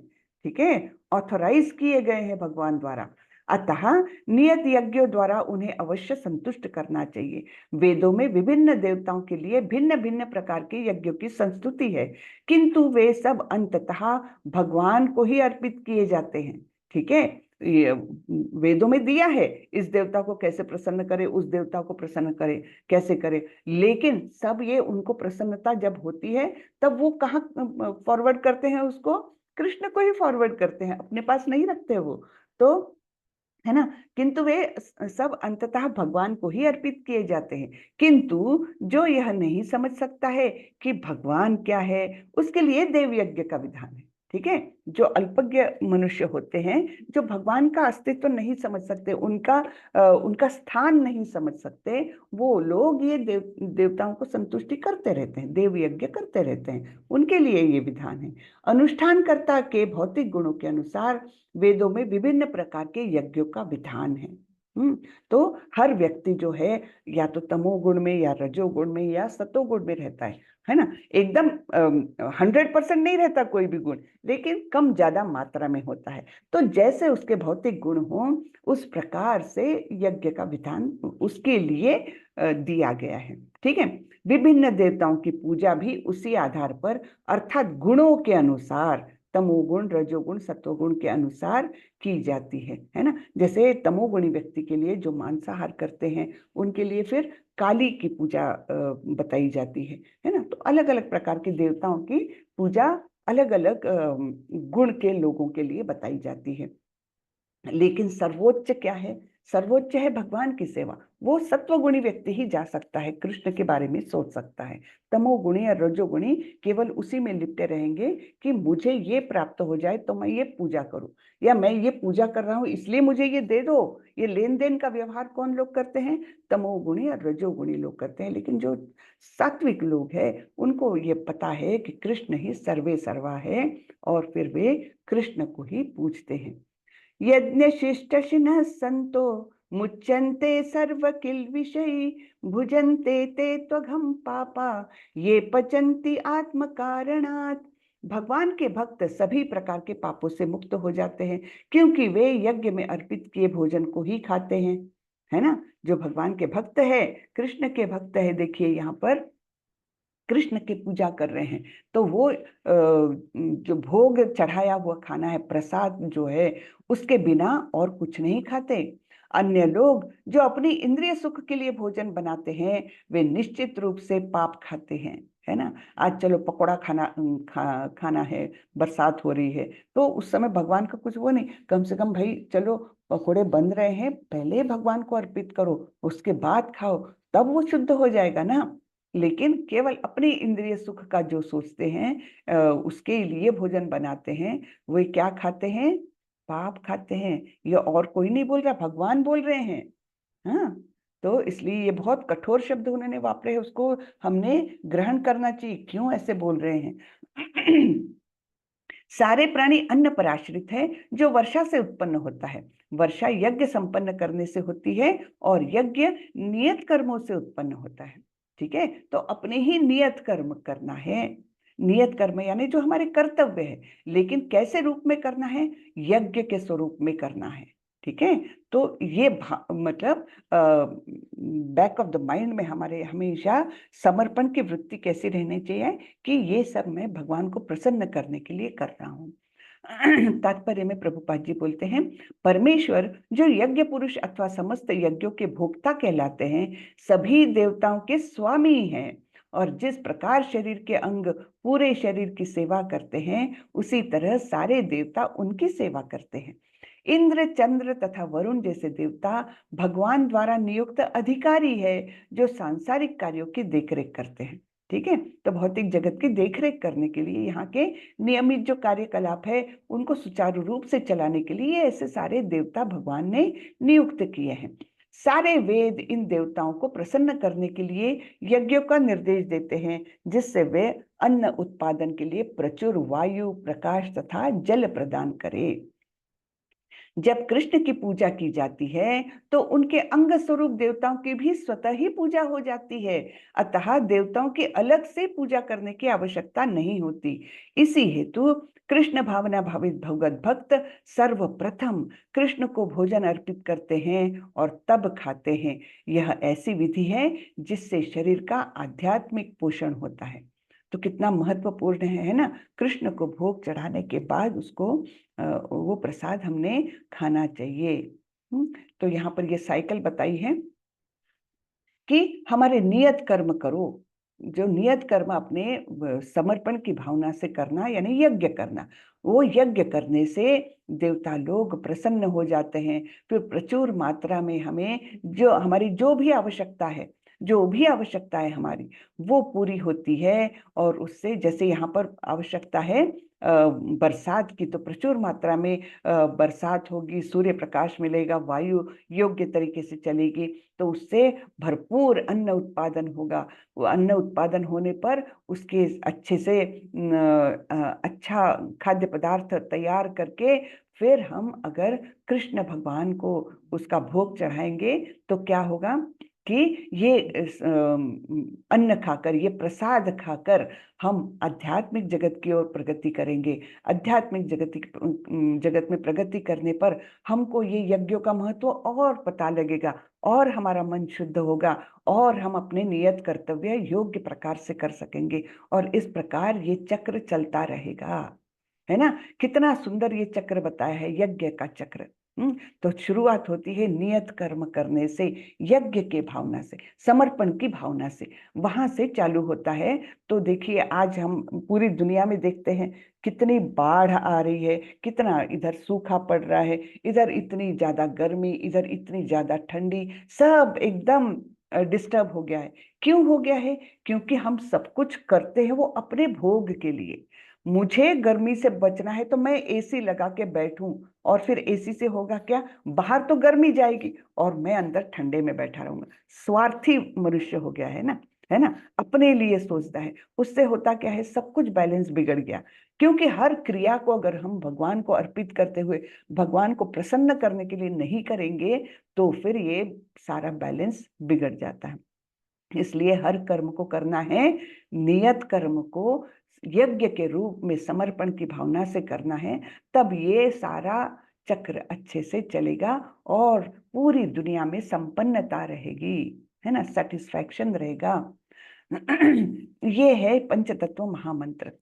ठीक है, ऑथोराइज किए गए हैं भगवान द्वारा। अतः नियत यज्ञों द्वारा उन्हें अवश्य संतुष्ट करना चाहिए। वेदों में विभिन्न देवताओं के लिए भिन्न भिन्न प्रकार के यज्ञों की संस्तुति है, किंतु वे सब अंततः भगवान को ही अर्पित किए जाते हैं, ठीक है। ये वेदों में दिया है, इस देवता को कैसे प्रसन्न करे, उस देवता को प्रसन्न करे, कैसे करे, लेकिन सब ये उनको प्रसन्नता जब होती है तब वो कहाँ फॉरवर्ड करते हैं? उसको कृष्ण को ही फॉरवर्ड करते हैं, अपने पास नहीं रखते वो, तो है ना। किंतु वे सब अंततः भगवान को ही अर्पित किए जाते हैं। किंतु जो यह नहीं समझ सकता है कि भगवान क्या है, उसके लिए देव यज्ञ का विधान है, ठीक है। जो अल्पज्ञ मनुष्य होते हैं, जो भगवान का अस्तित्व नहीं समझ सकते, उनका स्थान नहीं समझ सकते, वो लोग ये देवताओं को संतुष्टि करते रहते हैं, देव यज्ञ करते रहते हैं, उनके लिए ये विधान है। अनुष्ठानकर्ता के भौतिक गुणों के अनुसार वेदों में विभिन्न प्रकार के यज्ञों का विधान है। तो हर व्यक्ति जो है या तो तमोगुण में या रजोगुण में या सतोगुण में रहता है ना। एकदम 100% नहीं रहता कोई भी गुण, लेकिन कम ज्यादा मात्रा में होता है। तो जैसे उसके भौतिक गुण हो, उस प्रकार से यज्ञ का विधान उसके लिए दिया गया है, ठीक है। विभिन्न देवताओं की पूजा भी उसी आधार पर, अर्थात गुणों के अनुसार, तमोगुण रजोगुण सत्वगुण के अनुसार की जाती है ना। जैसे तमोगुणी व्यक्ति के लिए जो मांसाहार करते हैं, उनके लिए फिर काली की पूजा बताई जाती है ना। तो अलग अलग प्रकार के देवताओं की पूजा अलग अलग गुण के लोगों के लिए बताई जाती है। लेकिन सर्वोच्च क्या है? सर्वोच्च है भगवान की सेवा। वो सत्वगुणी व्यक्ति ही जा सकता है, कृष्ण के बारे में सोच सकता है। तमोगुणी और रजोगुणी केवल उसी में लिपटे रहेंगे कि मुझे ये प्राप्त हो जाए तो मैं ये पूजा करूं, या मैं ये पूजा कर रहा हूं इसलिए मुझे ये दे दो। ये लेन देन का व्यवहार कौन लोग करते हैं? तमोगुणी और रजोगुणी लोग करते हैं। लेकिन जो सात्विक लोग हैं उनको ये पता है कि कृष्ण ही सर्वे सर्वा है, और फिर वे कृष्ण को ही पूजते हैं। यज्ञ शिष्टशिनः संतो मुच्यन्ते सर्व किल विषयी भुजन्ते ते त्वघं पापा ये पचन्ति आत्म कारणात्। भगवान के भक्त सभी प्रकार के पापों से मुक्त हो जाते हैं, क्योंकि वे यज्ञ में अर्पित किए भोजन को ही खाते हैं, है ना। जो भगवान के भक्त है, कृष्ण के भक्त है, देखिए यहाँ पर कृष्ण की पूजा कर रहे हैं, तो वो जो भोग चढ़ाया हुआ खाना है, प्रसाद जो है, उसके बिना और कुछ नहीं खाते। अन्य लोग जो अपनी इंद्रिय सुख के लिए भोजन बनाते हैं, वे निश्चित रूप से पाप खाते हैं, है ना। आज चलो पकौड़ा खाना है, बरसात हो रही है, तो उस समय भगवान का कुछ वो नहीं, कम से कम भाई चलो पकौड़े बन रहे हैं, पहले भगवान को अर्पित करो, उसके बाद खाओ, तब वो शुद्ध हो जाएगा ना। लेकिन केवल अपनी इंद्रिय सुख का जो सोचते हैं, उसके लिए भोजन बनाते हैं, वे क्या खाते हैं? पाप खाते हैं। ये और कोई नहीं बोल रहा, भगवान बोल रहे हैं। हाँ, तो इसलिए ये बहुत कठोर शब्द उन्होंने वापरे हैं, उसको हमने ग्रहण करना चाहिए। क्यों ऐसे बोल रहे हैं? सारे प्राणी अन्न पर आश्रित है, जो वर्षा से उत्पन्न होता है। वर्षा यज्ञ संपन्न करने से होती है, और यज्ञ नियत कर्मों से उत्पन्न होता है। ठीक है, तो अपने ही नियत कर्म करना है। नियत कर्म यानी जो हमारे कर्तव्य है, लेकिन कैसे रूप में करना है? यज्ञ के स्वरूप में करना है। ठीक है, तो ये मतलब बैक ऑफ द माइंड में हमारे हमेशा समर्पण की वृत्ति कैसी रहनी चाहिए कि ये सब मैं भगवान को प्रसन्न करने के लिए कर रहा हूँ। तात्पर्य में प्रभुपाद जी बोलते हैं, परमेश्वर जो यज्ञ पुरुष अथवा समस्त यज्ञों के भोक्ता कहलाते हैं, सभी देवताओं के स्वामी हैं। और जिस प्रकार शरीर के अंग पूरे शरीर की सेवा करते हैं, उसी तरह सारे देवता उनकी सेवा करते हैं। इंद्र, चंद्र तथा वरुण जैसे देवता भगवान द्वारा नियुक्त अधिकारी है, जो सांसारिक कार्यों की देखरेख करते हैं। ठीक है, तो भौतिक जगत की देखरेख करने के लिए, यहाँ के नियमित जो कार्यकलाप है उनको सुचारू रूप से चलाने के लिए ऐसे सारे देवता भगवान ने नियुक्त किए हैं। सारे वेद इन देवताओं को प्रसन्न करने के लिए यज्ञों का निर्देश देते हैं, जिससे वे अन्न उत्पादन के लिए प्रचुर वायु, प्रकाश तथा जल प्रदान करें। जब कृष्ण की पूजा की जाती है, तो उनके अंग स्वरूप देवताओं की भी स्वतः ही पूजा हो जाती है। अतः देवताओं की अलग से पूजा करने की आवश्यकता नहीं होती। इसी हेतु कृष्ण भावना भावित भगवत भक्त सर्वप्रथम कृष्ण को भोजन अर्पित करते हैं और तब खाते हैं। यह ऐसी विधि है जिससे शरीर का आध्यात्मिक पोषण होता है। तो कितना महत्वपूर्ण है ना। कृष्ण को भोग चढ़ाने के बाद उसको वो प्रसाद हमने खाना चाहिए। तो यहाँ पर ये साइकिल बताई है कि हमारे नियत कर्म करो। जो नियत कर्म अपने समर्पण की भावना से करना, यानी यज्ञ करना, वो यज्ञ करने से देवता लोग प्रसन्न हो जाते हैं। फिर प्रचुर मात्रा में हमें जो हमारी जो भी आवश्यकता है, जो भी आवश्यकता है हमारी, वो पूरी होती है। और उससे जैसे यहाँ पर आवश्यकता है बरसात की, तो प्रचुर मात्रा में बरसात होगी, सूर्य प्रकाश मिलेगा, वायु योग्य तरीके से चलेगी, तो उससे भरपूर अन्न उत्पादन होगा। वो अन्न उत्पादन होने पर उसके अच्छे से अच्छा खाद्य पदार्थ तैयार करके फिर हम अगर कृष्ण भगवान को उसका भोग चढ़ाएंगे, तो क्या होगा कि ये अन्न खाकर, ये प्रसाद खाकर हम आध्यात्मिक जगत की ओर प्रगति करेंगे। आध्यात्मिक जगत में प्रगति करने पर हमको ये यज्ञों का महत्व और पता लगेगा, और हमारा मन शुद्ध होगा, और हम अपने नियत कर्तव्य योग्य प्रकार से कर सकेंगे। और इस प्रकार ये चक्र चलता रहेगा, है ना। कितना सुंदर ये चक्र बताया है, यज्ञ का चक्र। तो शुरुआत होती है नियत कर्म करने से, यज्ञ के भावना से, समर्पण की भावना से, वहां से चालू होता है। तो देखिए आज हम पूरी दुनिया में देखते हैं कितनी बाढ़ आ रही है, कितना इधर सूखा पड़ रहा है, इधर इतनी ज्यादा गर्मी, इधर इतनी ज्यादा ठंडी, सब एकदम डिस्टर्ब हो गया है। क्यों हो गया है? क्योंकि हम सब कुछ करते हैं वो अपने भोग के लिए। मुझे गर्मी से बचना है तो मैं एसी लगा के बैठूं, और फिर एसी से होगा क्या? बाहर तो गर्मी जाएगी और मैं अंदर ठंडे में बैठा रहूंगा। स्वार्थी मनुष्य हो गया है ना, अपने लिए सोचता है। उससे होता क्या है? सब कुछ बैलेंस बिगड़ गया। क्योंकि हर क्रिया को अगर हम भगवान को अर्पित करते हुए भगवान को प्रसन्न करने के लिए नहीं करेंगे तो फिर ये सारा बैलेंस बिगड़ जाता है। इसलिए हर कर्म को करना है, नियत कर्म को यज्ञ के रूप में समर्पण की भावना से करना है, तब ये सारा चक्र अच्छे से चलेगा और पूरी दुनिया में संपन्नता रहेगी, है ना, सेटिस्फैक्शन रहेगा। ये है पंचतत्व महामंत्र।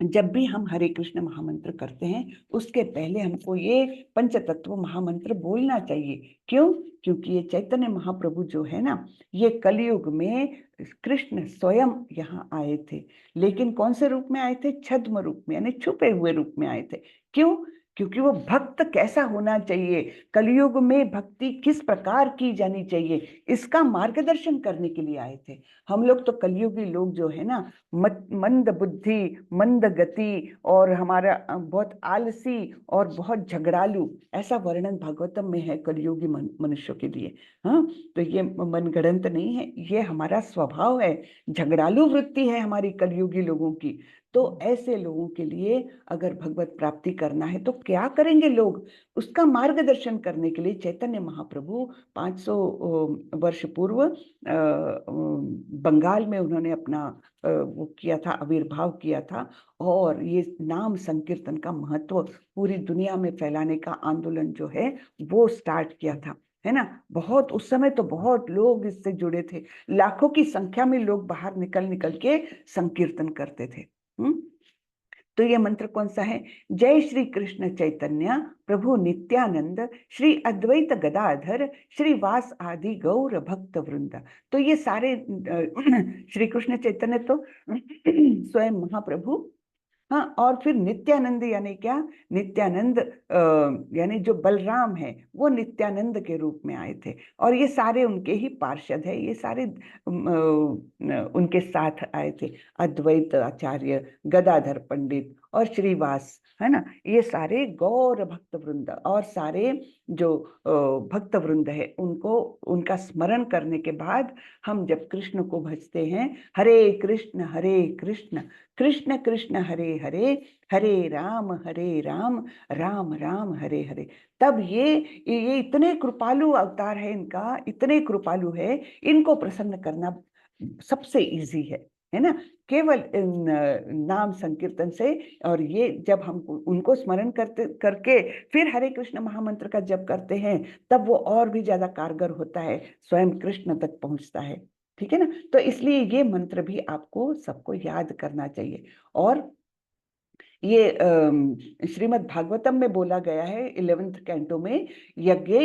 जब भी हम हरे कृष्ण महामंत्र करते हैं उसके पहले हमको ये पंचतत्व महामंत्र बोलना चाहिए। क्यों? क्योंकि ये चैतन्य महाप्रभु जो है ना, ये कलयुग में कृष्ण स्वयं यहाँ आए थे। लेकिन कौन से रूप में आए थे? छद्म रूप में, यानी छुपे हुए रूप में आए थे। क्यों? क्योंकि वो भक्त कैसा होना चाहिए, कलयुग में भक्ति किस प्रकार की जानी चाहिए, इसका मार्गदर्शन करने के लिए आए थे। हम लोग तो कलयुगी लोग जो है ना, मंद बुद्धि, मंद गति, और हमारा बहुत आलसी और बहुत झगड़ालू, ऐसा वर्णन भागवतम में है कलयुगी मनुष्यों के लिए। हाँ, तो ये मनगढ़ंत नहीं है, ये हमारा स्वभाव है, झगड़ालू वृत्ति है हमारी कलयुगी लोगों की। तो ऐसे लोगों के लिए अगर भगवत प्राप्ति करना है तो क्या करेंगे लोग? उसका मार्गदर्शन करने के लिए चैतन्य महाप्रभु 500 वर्ष पूर्व बंगाल में उन्होंने अपना वो किया था, आविर्भाव किया था, और ये नाम संकीर्तन का महत्व पूरी दुनिया में फैलाने का आंदोलन जो है वो स्टार्ट किया था, है ना। बहुत उस समय तो बहुत लोग इससे जुड़े थे, लाखों की संख्या में लोग बाहर निकल निकल के संकीर्तन करते थे। तो ये मंत्र कौन सा है? जय श्री कृष्ण चैतन्य प्रभु नित्यानंद श्री अद्वैत गदाधर श्री वास आदि गौर भक्त वृंद। तो ये सारे श्री कृष्ण चैतन्य तो स्वयं महाप्रभु, हाँ, और फिर नित्यानंद यानी क्या? नित्यानंद यानी जो बलराम है वो नित्यानंद के रूप में आए थे, और ये सारे उनके ही पार्षद है, ये सारे उनके साथ आए थे। अद्वैत आचार्य, गदाधर पंडित और श्रीवास, है ना, ये सारे गौर भक्त वृंद, और सारे जो भक्त वृंद है उनको, उनका स्मरण करने के बाद हम जब कृष्ण को भजते हैं, हरे कृष्ण कृष्ण कृष्ण हरे हरे, हरे राम राम राम हरे हरे, तब ये इतने कृपालु अवतार है इनका, इतने कृपालु है, इनको प्रसन्न करना सबसे इजी है ना, केवल नाम संकीर्तन से। और ये जब हम उनको स्मरण करके फिर हरे कृष्ण महामंत्र का जप करते हैं, तब वो और भी ज्यादा कारगर होता है, स्वयं कृष्ण तक पहुंचता है। ठीक है ना। तो इसलिए ये मंत्र भी आपको सबको याद करना चाहिए। और ये श्रीमद् भागवतम में बोला गया है 11th कैंटो में, यज्ञ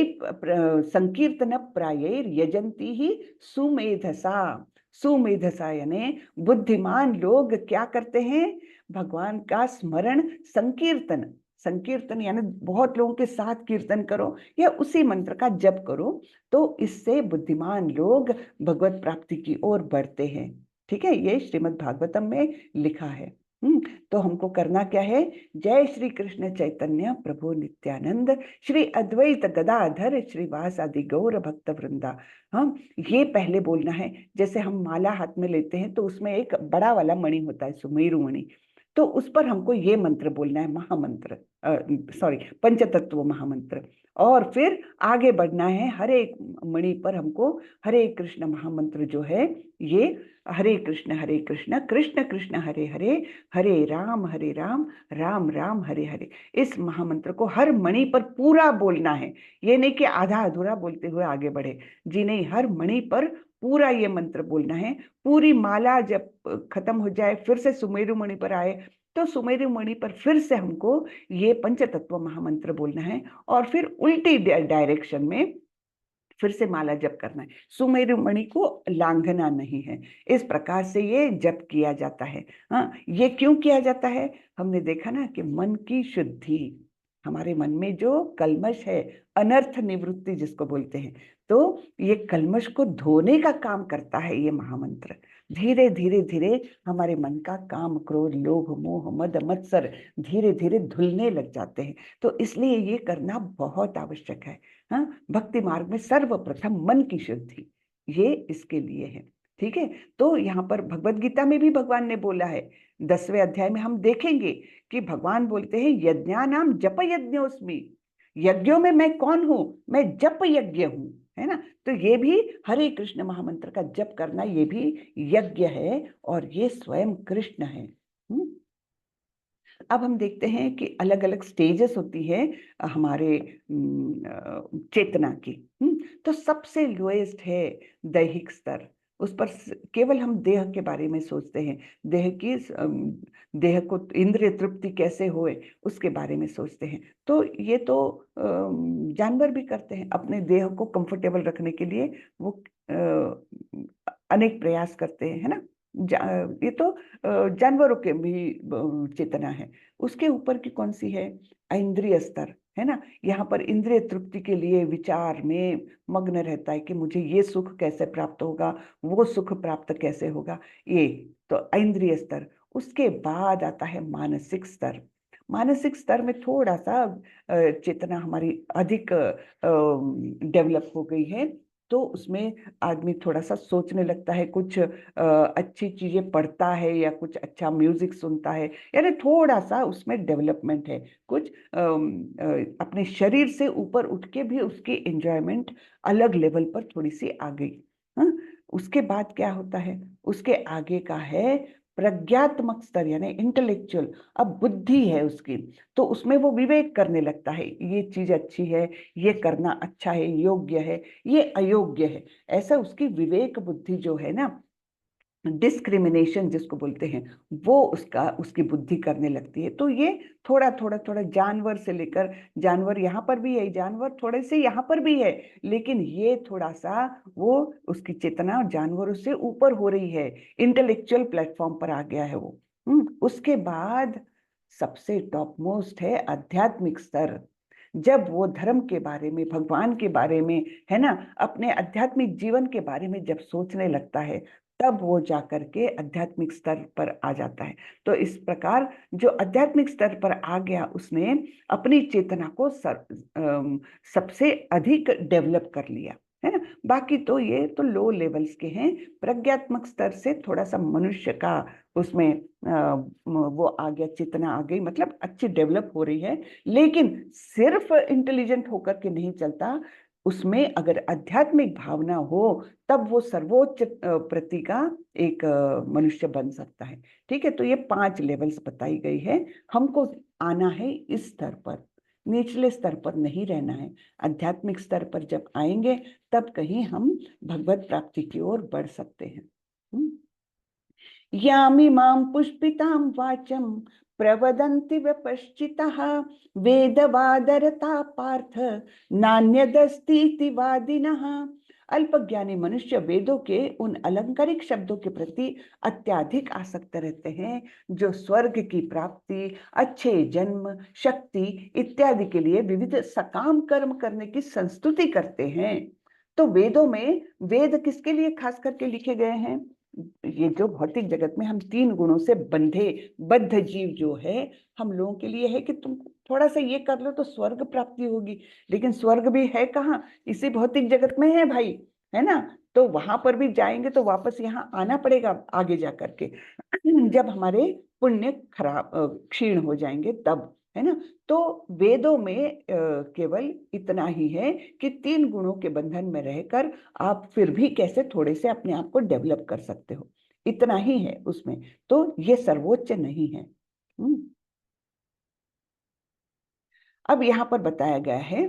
संकीर्तन प्रायैर यजंती ही सुमेधसा। सुमेधसा यानी बुद्धिमान लोग क्या करते हैं? भगवान का स्मरण, संकीर्तन, संकीर्तन यानी बहुत लोगों के साथ कीर्तन करो या उसी मंत्र का जप करो, तो इससे बुद्धिमान लोग भगवत प्राप्ति की ओर बढ़ते हैं। ठीक है, ये श्रीमद् भागवतम में लिखा है। तो हमको करना क्या है? जय श्री कृष्ण चैतन्य प्रभु नित्यानंद श्री अद्वैत गदाधर श्रीवास आदि गौर भक्त वृंदा। हम ये पहले बोलना है। जैसे हम माला हाथ में लेते हैं तो उसमें एक बड़ा वाला मणि होता है, सुमेरु मणि, तो उस पर हमको ये मंत्र बोलना है, महामंत्र, सॉरी, पंचतत्व महामंत्र। और फिर आगे बढ़ना है, हर एक मणि पर हमको हरे कृष्ण महामंत्र जो है ये, हरे कृष्ण कृष्ण कृष्ण हरे हरे, हरे राम राम राम हरे हरे, इस महामंत्र को हर मणि पर पूरा बोलना है। ये नहीं कि आधा अधूरा बोलते हुए आगे बढ़े, जी नहीं, हर मणि पर पूरा ये मंत्र बोलना है। पूरी माला जब खत्म हो जाए, फिर से सुमेरु मणि पर आए, तो सुमेरु मणि पर फिर से हमको ये पंचतत्व महामंत्र बोलना है और फिर उल्टी डायरेक्शन में फिर से माला जप करना है। सुमेरु मणि को लांघना नहीं है। इस प्रकार से ये जप किया जाता है। हाँ, ये क्यों किया जाता है? हमने देखा ना कि मन की शुद्धि, हमारे मन में जो कल्मश है, अनर्थ निवृत्ति जिसको बोलते हैं, तो ये कल्मश को धोने का काम करता है ये महामंत्र। धीरे धीरे धीरे हमारे मन का काम, क्रोध, लोभ, मोह, मद, मत्सर धीरे धीरे धुलने लग जाते हैं। तो इसलिए ये करना बहुत आवश्यक है। हाँ, भक्ति मार्ग में सर्वप्रथम मन की शुद्धि, ये इसके लिए है। ठीक है, तो यहाँ पर भगवत गीता में भी भगवान ने बोला है, 10वें अध्याय में हम देखेंगे कि भगवान बोलते हैं यज्ञानाम जप यज्ञोस्मि, यज्ञों में मैं कौन हूं? मैं जप यज्ञ हूं, है ना। तो ये भी हरे कृष्ण महामंत्र का जप करना, ये भी यज्ञ है और ये स्वयं कृष्ण है। अब हम देखते हैं कि अलग अलग स्टेजेस होती है हमारे चेतना की। तो सबसे लोएस्ट है दैहिक स्तर। उस पर केवल हम देह के बारे में सोचते हैं, देह को इंद्रिय तृप्ति कैसे होए उसके बारे में सोचते हैं। तो ये तो जानवर भी करते हैं, अपने देह को कंफर्टेबल रखने के लिए वो अनेक प्रयास करते हैं, है ना। ये तो जानवरों के भी चेतना है। उसके ऊपर की कौन सी है? इंद्रिय स्तर, है ना। यहाँ पर इंद्रिय तृप्ति के लिए विचार में मग्न रहता है कि मुझे ये सुख कैसे प्राप्त होगा, वो सुख प्राप्त कैसे होगा, ये तो इंद्रिय स्तर। उसके बाद आता है मानसिक स्तर। मानसिक स्तर में थोड़ा सा चेतना हमारी अधिक डेवलप हो गई है, तो उसमें आदमी थोड़ा सा सोचने लगता है, कुछ अच्छी चीजें पढ़ता है या कुछ अच्छा म्यूजिक सुनता है, यानी थोड़ा सा उसमें डेवलपमेंट है। कुछ अपने शरीर से ऊपर उठ के भी उसकी एंजॉयमेंट अलग लेवल पर थोड़ी सी आ गई। हाँ, उसके बाद क्या होता है? उसके आगे का है प्रज्ञात्मक स्तर, यानी इंटेलेक्चुअल। अब बुद्धि है उसकी, तो उसमें वो विवेक करने लगता है, ये चीज अच्छी है, ये करना अच्छा है, योग्य है, ये अयोग्य है। ऐसा उसकी विवेक बुद्धि जो है ना, डिस्क्रिमिनेशन जिसको बोलते हैं, वो उसकी बुद्धि करने लगती है। तो ये थोड़ा थोड़ा थोड़ा जानवर से लेकर, जानवर यहाँ पर भी है, जानवर थोड़े से यहाँ पर भी है, लेकिन ये थोड़ा सा वो उसकी चेतना जानवरों से ऊपर हो रही है, इंटेलेक्चुअल प्लेटफॉर्म पर आ गया है वो। उसके बाद सबसे टॉप मोस्ट है आध्यात्मिक स्तर। जब वो धर्म के बारे में, भगवान के बारे में, है ना, अपने आध्यात्मिक जीवन के बारे में जब सोचने लगता है, तब वो जाकर के आध्यात्मिक स्तर पर आ जाता है। तो इस प्रकार जो आध्यात्मिक स्तर पर आ गया, उसने अपनी चेतना को सबसे अधिक डेवलप कर लिया, है ना। बाकी तो ये तो लो लेवल्स के हैं। प्रज्ञात्मक स्तर से थोड़ा सा मनुष्य का उसमें वो आ गया, चेतना आ गई, मतलब अच्छी डेवलप हो रही है। लेकिन सिर्फ इंटेलिजेंट होकर के नहीं चलता, उसमें अगर आध्यात्मिक भावना हो, तब वो सर्वोच्च प्रति का एक मनुष्य बन सकता है। ठीक है, तो ये 5 लेवल्स बताई गई है। हमको आना है इस स्तर पर, निचले स्तर पर नहीं रहना है। आध्यात्मिक स्तर पर जब आएंगे, तब कहीं हम भगवत प्राप्ति की ओर बढ़ सकते हैं। यामि मां पुष्पितां वाचं प्रवदन्ति विपश्चितः वेदवादरता पार्थ नान्यदस्तीति वादिनः। अल्पज्ञानी मनुष्य वेदों के उन अलंकारिक शब्दों के प्रति अत्यधिक आसक्त रहते हैं, जो स्वर्ग की प्राप्ति, अच्छे जन्म, शक्ति इत्यादि के लिए विविध सकाम कर्म करने की संस्तुति करते हैं। तो वेदों में, वेद किसके लिए खास करके लिखे गए हैं? ये जो भौतिक जगत में हम 3 गुणों से बंधे बद्ध जीव जो है, हम लोगों के लिए है कि तुम थोड़ा सा ये कर लो तो स्वर्ग प्राप्ति होगी। लेकिन स्वर्ग भी है कहाँ? इसी भौतिक जगत में है भाई, है ना। तो वहां पर भी जाएंगे तो वापस यहाँ आना पड़ेगा आगे जा करके, जब हमारे पुण्य खराब क्षीण हो जाएंगे तब, है ना। तो वेदों में केवल इतना ही है कि 3 गुणों के बंधन में रहकर आप फिर भी कैसे थोड़े से अपने आप को डेवलप कर सकते हो, इतना ही है उसमें। तो ये सर्वोच्च नहीं है। अब यहाँ पर बताया गया है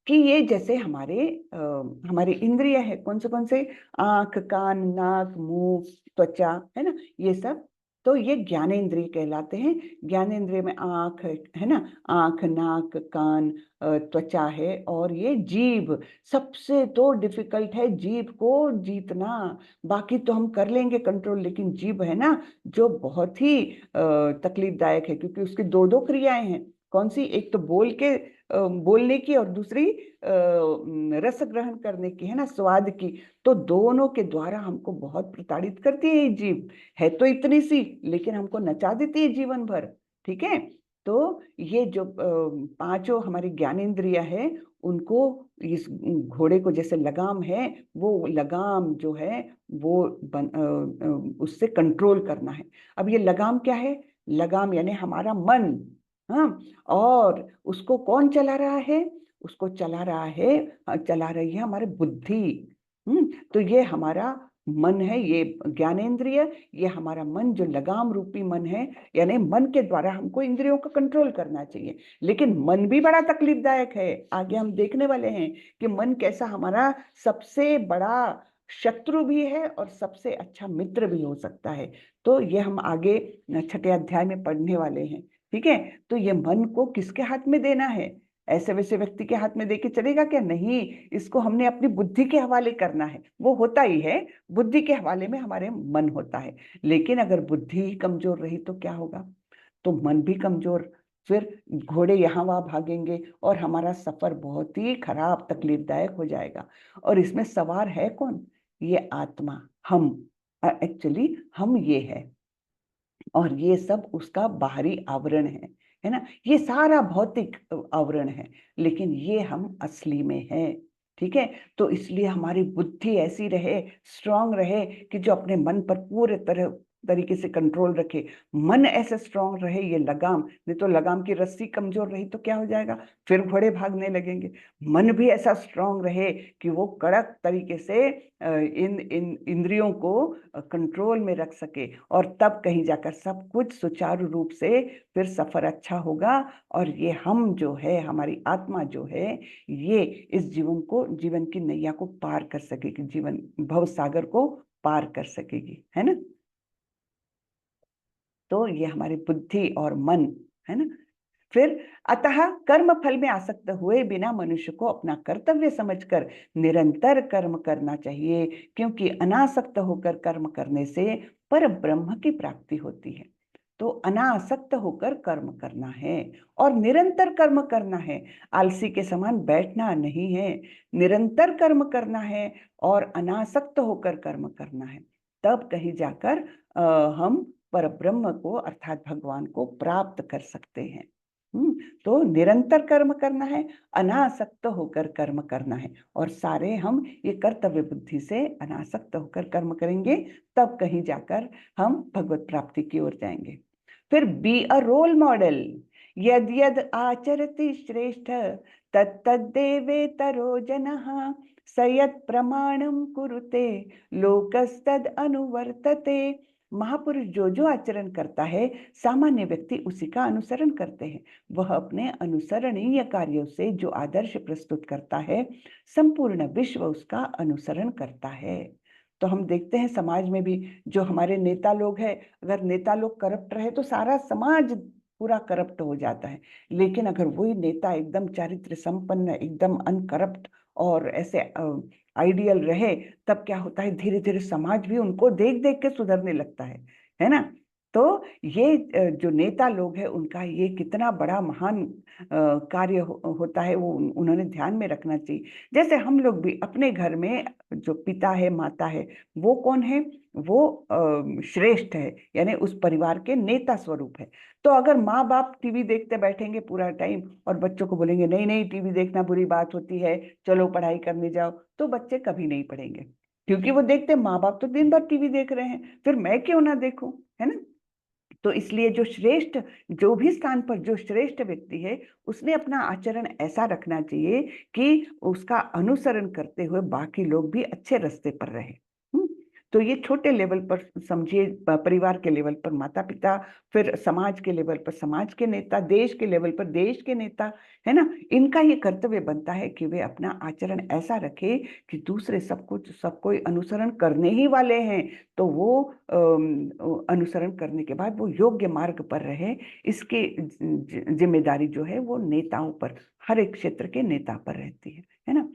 कि ये जैसे हमारे इंद्रिय है, कौन से? आंख, कान, नाक, मुंह, त्वचा, है ना, ये सब तो ये ज्ञानेंद्रिय कहलाते हैं। ज्ञानेंद्रिय में आंख है ना, आंख, नाक, कान, त्वचा है, और ये जीभ। सबसे तो डिफिकल्ट है जीभ को जीतना। बाकी तो हम कर लेंगे कंट्रोल, लेकिन जीभ है ना जो बहुत ही तकलीफदायक है, क्योंकि उसकी दो दो क्रियाएं हैं। कौन सी? एक तो बोलने की, और दूसरी रस ग्रहण करने की, है ना, स्वाद की। तो दोनों के द्वारा हमको बहुत प्रताड़ित करती है ये जीभ। है तो इतनी सी, लेकिन हमको नचा देती है जीवन भर। ठीक है। तो ये जो पांचों हमारी ज्ञानेंद्रिया है, उनको इस घोड़े को जैसे लगाम है, वो लगाम जो है वो उससे कंट्रोल करना है। अब ये लगाम क्या है? लगाम यानी हमारा मन। हाँ। और उसको कौन चला रहा है? उसको चला रही है हमारी बुद्धि। तो ये हमारा मन है, ये ज्ञानेंद्रिय। ये हमारा मन जो लगाम रूपी मन है, यानी मन के द्वारा हमको इंद्रियों का कंट्रोल करना चाहिए। लेकिन मन भी बड़ा तकलीफदायक है। आगे हम देखने वाले हैं कि मन कैसा हमारा सबसे बड़ा शत्रु भी है और सबसे अच्छा मित्र भी हो सकता है। तो ये हम आगे छठे अध्याय में पढ़ने वाले हैं। ठीक है। तो ये मन को किसके हाथ में देना है? ऐसे वैसे व्यक्ति के हाथ में देके चलेगा क्या? नहीं, इसको हमने अपनी बुद्धि के हवाले करना है। वो होता ही है, बुद्धि के हवाले में हमारे मन होता है। लेकिन अगर बुद्धि ही कमजोर रही तो क्या होगा? तो मन भी कमजोर, फिर घोड़े यहाँ वहां भागेंगे और हमारा सफर बहुत ही खराब तकलीफदायक हो जाएगा। और इसमें सवार है कौन? ये आत्मा, हम। एक्चुअली हम ये है, और ये सब उसका बाहरी आवरण है ना। ये सारा भौतिक आवरण है, लेकिन ये हम असली में है। ठीक है। तो इसलिए हमारी बुद्धि ऐसी रहे, स्ट्रांग रहे, कि जो अपने मन पर पूरे तरीके से कंट्रोल रखे। मन ऐसे स्ट्रांग रहे, ये लगाम, नहीं तो लगाम की रस्सी कमजोर रही तो क्या हो जाएगा? फिर घोड़े भागने लगेंगे। मन भी ऐसा स्ट्रांग रहे कि वो कड़क तरीके से इन इन इंद्रियों को कंट्रोल में रख सके, और तब कहीं जाकर सब कुछ सुचारू रूप से फिर सफर अच्छा होगा। और ये हम जो है, हमारी आत्मा जो है, ये इस जीवन की नैया को पार कर सकेगी, जीवन भव सागर को पार कर सकेगी, है ना। तो ये हमारी बुद्धि और मन है ना। फिर अतः कर्म फल में आसक्त हुए बिना मनुष्य को अपना कर्तव्य समझकर निरंतर कर्म करना चाहिए, क्योंकि अनासक्त होकर कर्म करने से पर ब्रह्म की प्राप्ति होती है। तो अनासक्त होकर कर्म करना है और निरंतर कर्म करना है। आलसी के समान बैठना नहीं है, निरंतर कर्म करना है और अनासक्त होकर कर्म करना है। तब कहीं जाकर हम पर ब्रह्म को अर्थात भगवान को प्राप्त कर सकते हैं। तो निरंतर कर्म करना है, अनासक्त होकर कर्म करना है, और सारे हम ये कर्तव्य बुद्धि से अनासक्त होकर कर्म करेंगे, तब कहीं जाकर हम भगवत प्राप्ति की ओर जाएंगे। फिर बी अ रोल मॉडल। यद यद आचरति श्रेष्ठ तत्तद्देवेतरो जनः स यत् प्रमाणं कुरुते लोकस्तद अनुवर्तते। महापुरुष जो जो आचरण करता है, सामान्य व्यक्ति उसी का अनुसरण करते हैं। वह अपने अनुसरणीय कार्यों से जो आदर्श प्रस्तुत करता है, संपूर्ण विश्व उसका अनुसरण करता है। तो हम देखते हैं समाज में भी जो हमारे नेता लोग हैं, अगर नेता लोग करप्ट रहे तो सारा समाज पूरा करप्ट हो जाता है। लेकिन अगर वही नेता एकदम चारित्र संपन्न, एकदम अनकरप्ट और ऐसे आइडियल रहे, तब क्या होता है, धीरे धीरे समाज भी उनको देख देख के सुधरने लगता है ना। तो ये जो नेता लोग हैं, उनका ये कितना बड़ा महान कार्य होता है, वो उन्होंने ध्यान में रखना चाहिए। जैसे हम लोग भी अपने घर में जो पिता है, माता है, वो कौन है? वो श्रेष्ठ है, यानी उस परिवार के नेता स्वरूप है। तो अगर माँ बाप टीवी देखते बैठेंगे पूरा टाइम और बच्चों को बोलेंगे नहीं नहीं टीवी देखना बुरी बात होती है, चलो पढ़ाई करने जाओ, तो बच्चे कभी नहीं पढ़ेंगे, क्योंकि वो देखते माँ बाप तो दिन भर टीवी देख रहे हैं, फिर मैं क्यों ना देखूं, है ना। तो इसलिए जो भी स्थान पर जो श्रेष्ठ व्यक्ति है, उसने अपना आचरण ऐसा रखना चाहिए कि उसका अनुसरण करते हुए बाकी लोग भी अच्छे रास्ते पर रहे। तो ये छोटे लेवल पर समझिए, परिवार के लेवल पर माता पिता, फिर समाज के लेवल पर समाज के नेता, देश के लेवल पर देश के नेता, है ना। इनका ये कर्तव्य बनता है कि वे अपना आचरण ऐसा रखे कि दूसरे सब कोई अनुसरण करने ही वाले हैं, तो वो अनुसरण करने के बाद वो योग्य मार्ग पर रहे। इसकी जिम्मेदारी जो है वो नेताओं पर, हर एक क्षेत्र के नेता पर रहती है ना।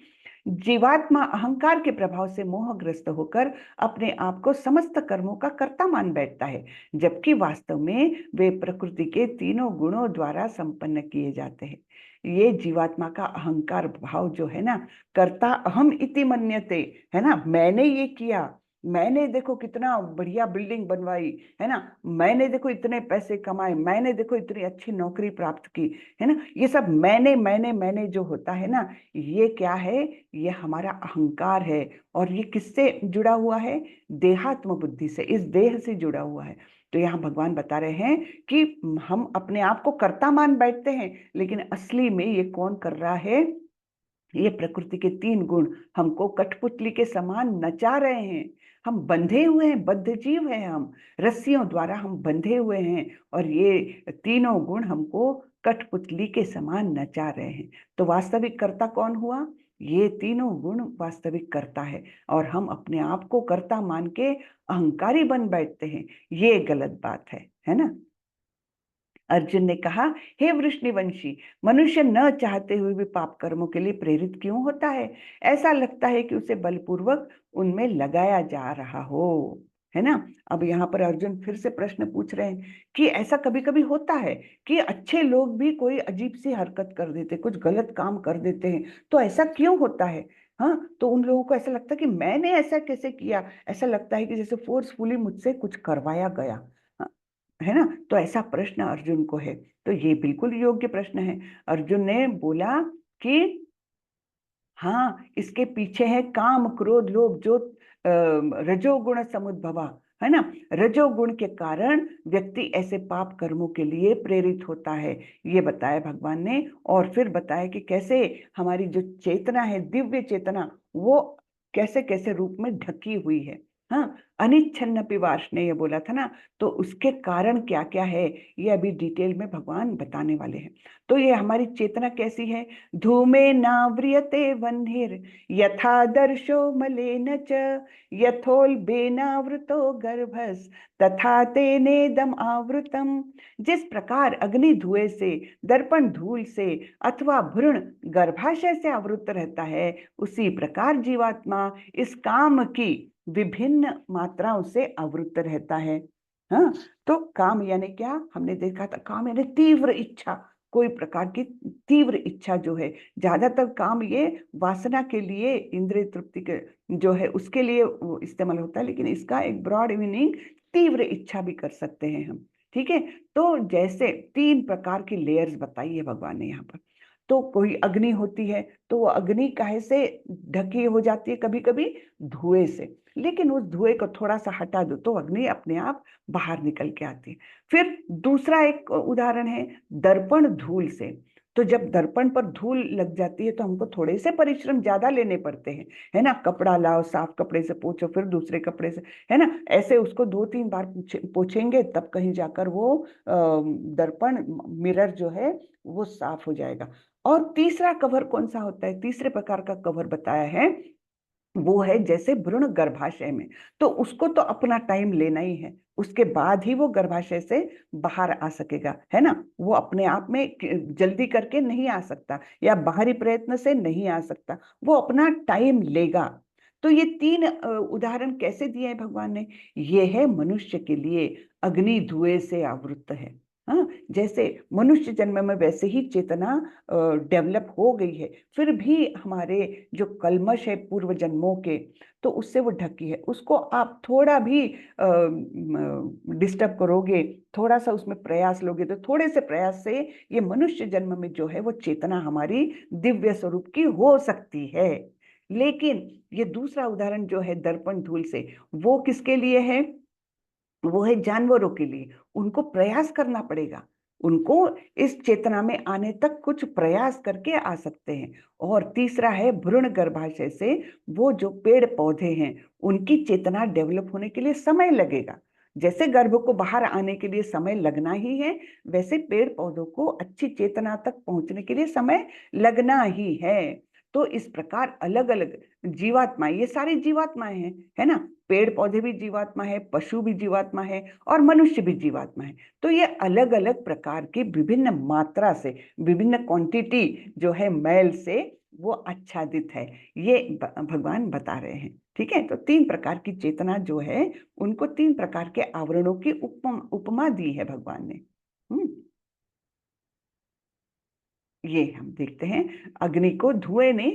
जीवात्मा अहंकार के प्रभाव से मोहग्रस्त होकर अपने आप को समस्त कर्मों का कर्ता मान बैठता है, जबकि वास्तव में वे प्रकृति के तीनों गुणों द्वारा संपन्न किए जाते हैं। ये जीवात्मा का अहंकार भाव जो है ना, कर्ता अहम इति मन्यते, है ना, मैंने ये किया, मैंने देखो कितना बढ़िया बिल्डिंग बनवाई, है ना, मैंने देखो इतने पैसे कमाए, मैंने देखो इतनी अच्छी नौकरी प्राप्त की, है ना। ये सब मैंने जो होता है ना, ये क्या है, ये हमारा अहंकार है। और ये किससे जुड़ा हुआ है? देहात्म बुद्धि से, इस देह से जुड़ा हुआ है। तो यहाँ भगवान बता रहे हैं कि हम अपने आप को कर्ता मान बैठते हैं, लेकिन असली में ये कौन कर रहा है? ये प्रकृति के तीन गुण हमको कठपुतली के समान नचा रहे हैं। हम बंधे हुए हैं, बद्ध जीव हैं, हम रस्सियों द्वारा हम बंधे हुए हैं, और ये तीनों गुण हमको कठपुतली के समान नचा रहे हैं। तो वास्तविक कर्ता कौन हुआ? ये तीनों गुण वास्तविक कर्ता है, और हम अपने आप को कर्ता मान के अहंकारी बन बैठते हैं। ये गलत बात है ना। अर्जुन ने कहा, हे वृष्णिवंशी, मनुष्य न चाहते हुए भी पाप कर्मों के लिए प्रेरित क्यों होता है? ऐसा लगता है कि उसे बलपूर्वक उनमें लगाया जा रहा हो, है ना। अब यहाँ पर अर्जुन फिर से प्रश्न पूछ रहे हैं कि ऐसा कभी कभी होता है कि अच्छे लोग भी कोई अजीब सी हरकत कर देते, कुछ गलत काम कर देते हैं, तो ऐसा क्यों होता है? हाँ, तो उन लोगों को ऐसा लगता है कि मैंने ऐसा कैसे किया, ऐसा लगता है कि जैसे फोर्सफुली मुझसे कुछ करवाया गया, है ना। तो ऐसा प्रश्न अर्जुन को है, तो ये बिल्कुल योग्य प्रश्न है। अर्जुन ने बोला कि हाँ, इसके पीछे है काम क्रोध लोभ, जो रजोगुण समुद्भवा, है ना। रजोगुण के कारण व्यक्ति ऐसे पाप कर्मों के लिए प्रेरित होता है, ये बताया भगवान ने। और फिर बताया कि कैसे हमारी जो चेतना है, दिव्य चेतना, वो कैसे कैसे रूप में ढकी हुई है। हाँ, अनिच्छन्न पिवार्ष्णेय बोला था ना, तो उसके कारण क्या क्या है, ये अभी डिटेल में भगवान बताने वाले हैं। तो ये हमारी चेतना कैसी है? धूमे नाव्रियते वह्निर् यथा दर्शो मलेन च, यथोल्बेनावृतो गर्भस् तथा तेनेदम आवृतम। जिस प्रकार अग्नि धुएं से, दर्पण धूल से अथवा भ्रूण गर्भाशय से आवृत रहता है, उसी प्रकार जीवात्मा इस काम की विभिन्न मात्राओं से आवृत रहता है। हाँ, तो काम यानी क्या? हमने देखा था, काम यानी तीव्र इच्छा, कोई प्रकार की तीव्र इच्छा जो है। ज्यादातर काम ये वासना के लिए, इंद्रिय तृप्ति के जो है उसके लिए इस्तेमाल होता है, लेकिन इसका एक ब्रॉड मीनिंग तीव्र इच्छा भी कर सकते हैं हम। ठीक है, तो जैसे तीन प्रकार की लेयर्स बताई है भगवान ने यहाँ पर। तो कोई अग्नि होती है, तो वो अग्नि काहे से ढकी हो जाती है? कभी कभी धुएं से, लेकिन उस धुएं को थोड़ा सा हटा दो तो अग्नि अपने आप बाहर निकल के आती है। फिर दूसरा एक उदाहरण है दर्पण धूल से। तो जब दर्पण पर धूल लग जाती है तो हमको थोड़े से परिश्रम ज्यादा लेने पड़ते हैं, है ना। कपड़ा लाओ, साफ कपड़े से पोछो, फिर दूसरे कपड़े से, है ना, ऐसे उसको 2-3 बार पोछेंगे, तब कहीं जाकर वो दर्पण मिरर जो है वो साफ हो जाएगा। और तीसरा कवर कौन सा होता है? तीसरे प्रकार का कवर बताया है, वो है जैसे भ्रूण गर्भाशय में, तो उसको तो अपना टाइम लेना ही है, उसके बाद ही वो गर्भाशय से बाहर आ सकेगा, है ना। वो अपने आप में जल्दी करके नहीं आ सकता, या बाहरी प्रयत्न से नहीं आ सकता, वो अपना टाइम लेगा। तो ये तीन उदाहरण कैसे दिए हैं भगवान ने? ये है मनुष्य के लिए, अग्नि धुएं से आवृत है। हाँ, जैसे मनुष्य जन्म में वैसे ही चेतना डेवलप हो गई है, फिर भी हमारे जो कल्मश है पूर्व जन्मों के, तो उससे वो ढकी है। उसको आप थोड़ा भी डिस्टर्ब करोगे, थोड़ा सा उसमें प्रयास लोगे, तो थोड़े से प्रयास से ये मनुष्य जन्म में जो है वो चेतना हमारी दिव्य स्वरूप की हो सकती है। लेकिन ये दूसरा उदाहरण जो है दर्पण धूल से, वो किसके लिए है? वो है जानवरों के लिए, उनको प्रयास करना पड़ेगा। उनको इस चेतना में आने तक कुछ प्रयास करके आ सकते हैं। और तीसरा है भ्रूण गर्भाशय से वो जो पेड़ पौधे हैं उनकी चेतना डेवलप होने के लिए समय लगेगा। जैसे गर्भ को बाहर आने के लिए समय लगना ही है, वैसे पेड़ पौधों को अच्छी चेतना तक पहुंचने के लिए समय लगना ही है। तो इस प्रकार अलग अलग जीवात्मा, ये सारी जीवात्माएं हैं, है ना। पेड़ पौधे भी जीवात्मा है, पशु भी जीवात्मा है, और मनुष्य भी जीवात्मा है। तो ये अलग अलग प्रकार की विभिन्न मात्रा से, विभिन्न क्वांटिटी जो है मैल से वो आच्छादित है, ये भगवान बता रहे हैं। ठीक है, तो 3 प्रकार की चेतना जो है उनको 3 प्रकार के आवरणों की उपमा दी है भगवान ने। ये हम देखते हैं, अग्नि को धुएं ने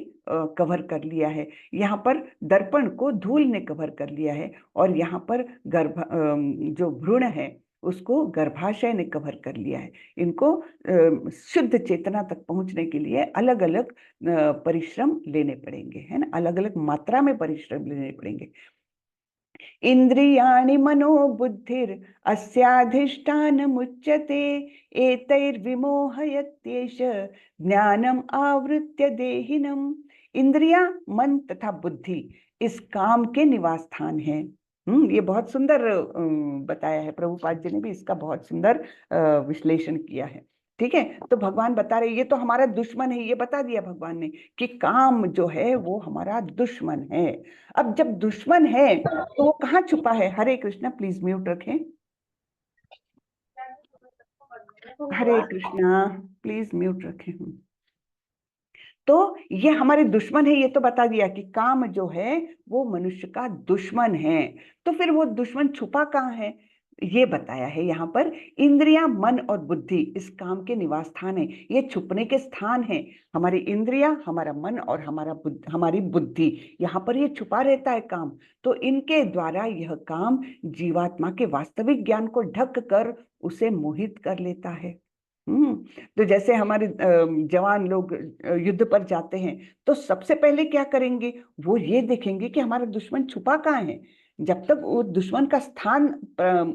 कवर कर लिया है, यहाँ पर दर्पण को धूल ने कवर कर लिया है, और यहाँ पर जो भ्रूण है उसको गर्भाशय ने कवर कर लिया है। इनको शुद्ध चेतना तक पहुंचने के लिए अलग अलग परिश्रम लेने पड़ेंगे, है ना, अलग अलग मात्रा में परिश्रम लेने पड़ेंगे। इंद्रियाणि मनोबुद्धिर अस्याधिष्ठानमुच्यते एतैर्विमोहयत्येष ज्ञानम आवृत्य देहिनम। इंद्रिया, मन तथा बुद्धि इस काम के निवास स्थान है। ये बहुत सुंदर बताया है, प्रभुपाद जी ने भी इसका बहुत सुंदर विश्लेषण किया है। ठीक है, तो भगवान बता रहे ये तो हमारा दुश्मन है, ये बता दिया भगवान ने कि काम जो है वो हमारा दुश्मन है। अब जब दुश्मन है तो वो कहाँ छुपा है? हरे कृष्णा, प्लीज म्यूट रखें। हरे कृष्णा, प्लीज म्यूट रखें। तो ये हमारे दुश्मन है, ये तो बता दिया कि काम जो है वो मनुष्य का दुश्मन है। तो फिर वो दुश्मन छुपा कहाँ है? ये बताया है यहाँ पर, इंद्रियां, मन और बुद्धि इस काम के निवास स्थान है, ये छुपने के स्थान है। हमारी इंद्रियां, हमारा मन और हमारी बुद्धि, यहाँ पर ये छुपा रहता है काम। तो इनके द्वारा यह काम जीवात्मा के वास्तविक ज्ञान को ढक कर उसे मोहित कर लेता है। तो जैसे हमारे जवान लोग युद्ध पर जाते हैं तो सबसे पहले क्या करेंगे? वो ये देखेंगे कि हमारा दुश्मन छुपा कहाँ है। जब तक वो दुश्मन का स्थान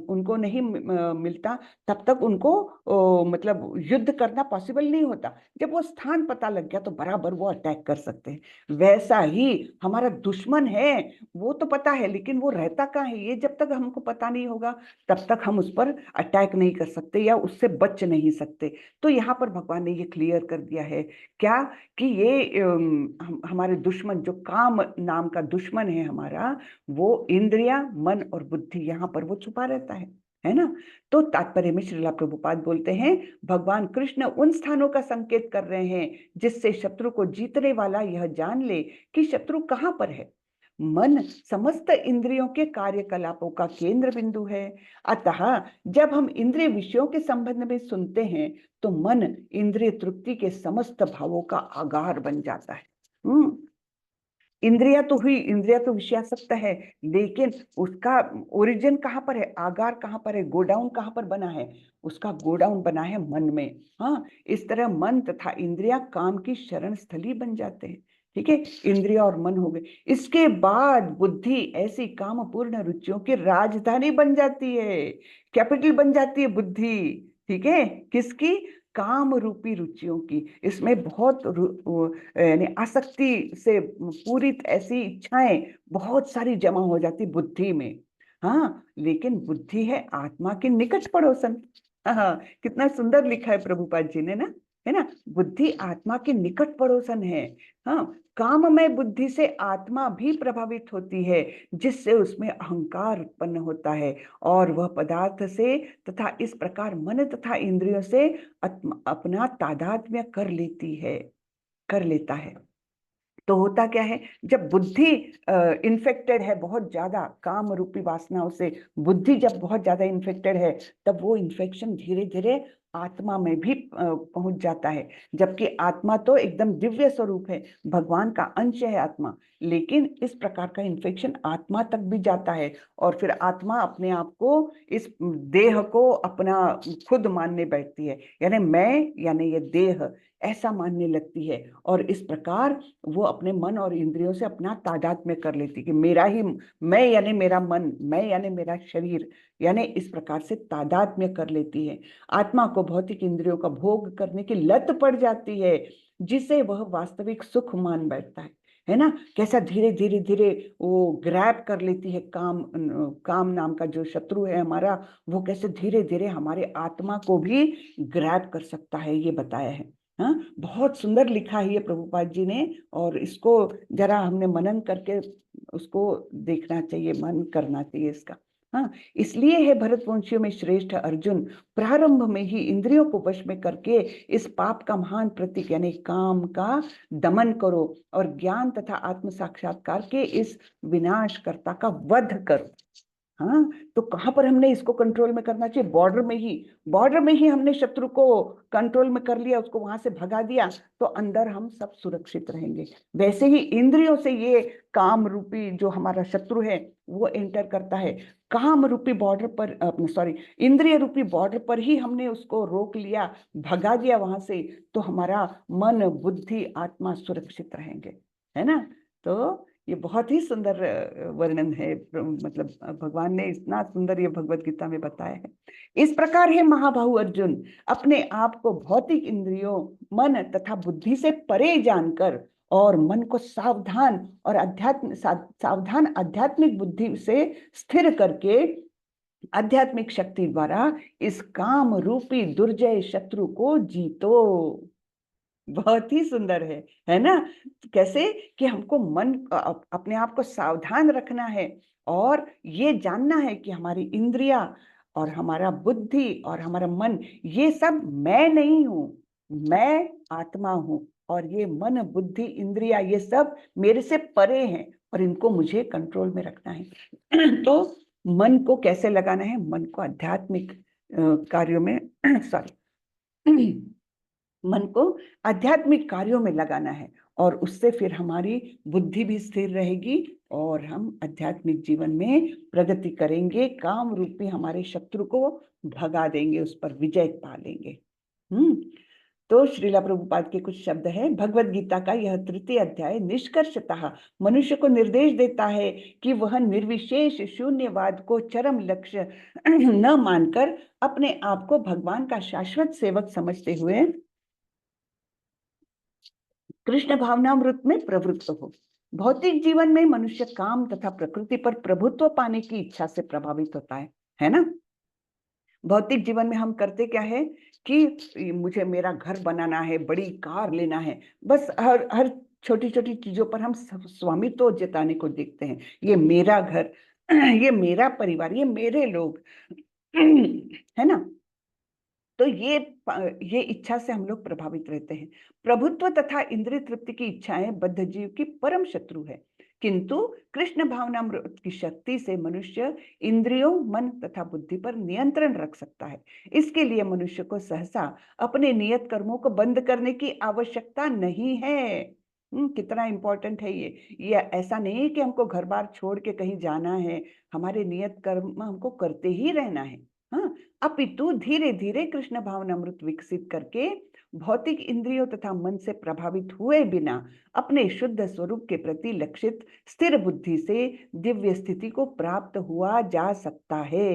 उनको नहीं मिलता, तब तक उनको मतलब युद्ध करना पॉसिबल नहीं होता। जब वो स्थान पता लग गया तो बराबर वो अटैक कर सकते हैं। वैसा ही हमारा दुश्मन है, वो तो पता है, लेकिन वो रहता कहाँ है ये जब तक हमको पता नहीं होगा तब तक हम उस पर अटैक नहीं कर सकते या उससे बच नहीं सकते। तो यहाँ पर भगवान ने ये क्लियर कर दिया है क्या, कि ये हमारे दुश्मन, जो काम नाम का दुश्मन है हमारा, वो इंद्रिया, मन और बुद्धि, यहाँ पर वो छुपा रहता है ना। तो तात्पर्य में श्रीला प्रभुपाद बोलते हैं, भगवान कृष्ण उन स्थानों का संकेत कर रहे हैं जिससे शत्रु को जीतने वाला यह जान ले कि शत्रु कहाँ पर है। मन समस्त इंद्रियों के कार्यकलापों का केंद्र बिंदु है। अतः जब हम इंद्रिय विषयों के संबंध में सुनते हैं तो मन इंद्रिय तृप्ति के समस्त भावों का आगार बन जाता है। इंद्रिया तो हुई, इंद्रिया तो विषयासक्त है, लेकिन उसका ओरिजिन कहाँ पर है, आगार कहाँ पर है, गोडाउन कहाँ पर बना है? उसका गोडाउन बना है मन में। हाँ, इस तरह मन तथा इंद्रिया काम की शरण स्थली बन जाते हैं। ठीक है, इंद्रिया और मन हो गए। इसके बाद बुद्धि ऐसी काम पूर्ण रुचियों की राजधानी बन जाती है, कैपिटल बन जाती है बुद्धि। ठीक है, किसकी? काम रूपी रुचियों की। इसमें बहुत यानी आसक्ति से पूरित ऐसी इच्छाएं बहुत सारी जमा हो जाती बुद्धि में। हाँ, लेकिन बुद्धि है आत्मा के निकट पड़ोसन। हाँ, कितना सुंदर लिखा है प्रभुपाद जी ने ना, है ना। बुद्धि आत्मा के निकट पड़ोसन है। हाँ, काममय बुद्धि से आत्मा भी प्रभावित होती है, जिससे उसमें अहंकार उत्पन्न होता है और वह पदार्थ से तथा इस प्रकार मन तथा इंद्रियों से अपना तादात्म्य कर लेता है। तो होता क्या है, जब बुद्धि इन्फेक्टेड है बहुत ज्यादा काम रूपी वासनाओं से, बुद्धि जब बहुत ज्यादा इन्फेक्टेड है, तब वो इन्फेक्शन धीरे धीरे आत्मा में भी पहुंच जाता है। जबकि आत्मा तो एकदम दिव्य स्वरूप है, भगवान का अंश है आत्मा, लेकिन इस प्रकार का इन्फेक्शन आत्मा तक भी जाता है और फिर आत्मा अपने आप को, इस देह को अपना खुद मानने बैठती है, यानी मैं, यानी ये देह ऐसा मानने लगती है, और इस प्रकार वो अपने मन और इंद्रियों से अपना तादात्म्य कर लेती है कि मेरा ही मैं यानी मेरा मन, मैं यानी मेरा शरीर, यानी इस प्रकार से तादात्म्य कर लेती है। आत्मा को भौतिक इंद्रियों का भोग करने की लत पड़ जाती है, जिसे वह वास्तविक सुख मान बैठता है ना। कैसा धीरे धीरे धीरे वो ग्रैब कर लेती है, काम नाम का जो शत्रु है हमारा, वो कैसे धीरे धीरे हमारे आत्मा को भी ग्रैब कर सकता है, ये बताया है। हाँ, बहुत सुंदर लिखा है ये प्रभुपाद जी ने, और इसको जरा हमने मनन करके उसको देखना चाहिए, मनन करना चाहिए इसका। हाँ, इसलिए है भरतवंशियों में श्रेष्ठ अर्जुन, प्रारंभ में ही इंद्रियों को वश में करके इस पाप का महान प्रतीक यानी काम का दमन करो, और ज्ञान तथा आत्म साक्षात्कार के इस विनाशकर्ता का वध करो। हाँ, तो कहाँ पर हमने इसको कंट्रोल में करना चाहिए? बॉर्डर में ही हमने शत्रु को कंट्रोल में कर लिया, उसको वहां से भगा दिया, तो अंदर हम सब सुरक्षित रहेंगे। वैसे ही इंद्रियों से ये काम रूपी जो हमारा शत्रु है वो एंटर करता है। काम रूपी बॉर्डर पर, सॉरी, इंद्रिय रूपी बॉर्डर पर ही हमने उसको रोक लिया, भगा दिया वहां से, तो हमारा मन, बुद्धि, आत्मा सुरक्षित रहेंगे, है ना। तो ये बहुत ही सुंदर वर्णन है, मतलब भगवान ने इतना सुंदर ये भगवत गीता में बताया है। इस प्रकार है महाबाहु अर्जुन, अपने आप को भौतिक इंद्रियों, मन तथा बुद्धि से परे जानकर और मन को सावधान आध्यात्मिक बुद्धि से स्थिर करके आध्यात्मिक शक्ति द्वारा इस काम रूपी दुर्जय शत्रु को जीतो। बहुत ही सुंदर है ना। कैसे कि हमको अपने आप को सावधान रखना है, और ये जानना है कि हमारी इंद्रिया और हमारा बुद्धि और हमारा मन, ये सब मैं नहीं हूं, मैं आत्मा हूं, और ये मन, बुद्धि, इंद्रिया, ये सब मेरे से परे हैं, और इनको मुझे कंट्रोल में रखना है। तो मन को कैसे लगाना है? मन को आध्यात्मिक कार्यों में सॉरी मन को आध्यात्मिक कार्यों में लगाना है, और उससे फिर हमारी बुद्धि भी स्थिर रहेगी, और हम आध्यात्मिक जीवन में प्रगति करेंगे, काम रूपी हमारे शत्रु को भगा देंगे, उस पर विजय पा लेंगे। तो श्रीला प्रभुपाद के कुछ शब्द हैं। भगवत गीता का यह तृतीय अध्याय निष्कर्षतः मनुष्य को निर्देश देता है कि वह निर्विशेष शून्यवाद को चरम लक्ष्य न मानकर अपने आप को भगवान का शाश्वत सेवक समझते हुए कृष्ण भावनामृत में प्रवृत्त हो। भौतिक जीवन में मनुष्य काम तथा प्रकृति पर प्रभुत्व पाने की इच्छा से प्रभावित होता है ना। भौतिक जीवन में हम करते क्या है कि मुझे मेरा घर बनाना है, बड़ी कार लेना है, बस हर हर छोटी छोटी चीजों पर हम स्वामित्व तो जताने को देखते हैं। ये मेरा घर, ये मेरा परिवार, ये मेरे लोग, है ना। तो ये इच्छा से हम लोग प्रभावित रहते हैं। प्रभुत्व तथा इंद्रिय तृप्ति की इच्छाएं बद्ध जीव की परम शत्रु है, किंतु कृष्ण भावनामृत की शक्ति से मनुष्य इंद्रियों, मन तथा बुद्धि पर नियंत्रण रख सकता है। इसके लिए मनुष्य को सहसा अपने नियत कर्मों को बंद करने की आवश्यकता नहीं है। कितना इंपॉर्टेंट है ये ऐसा नहीं है कि हमको घर बार छोड़ के कहीं जाना है, हमारे नियत कर्म हमको करते ही रहना है। हाँ, अपितु धीरे धीरे कृष्ण भावनामृत विकसित करके भौतिक इंद्रियों तथा मन से प्रभावित हुए बिना अपने शुद्ध स्वरूप के प्रति लक्षित स्थिर बुद्धि से दिव्य स्थिति को प्राप्त हुआ जा सकता है।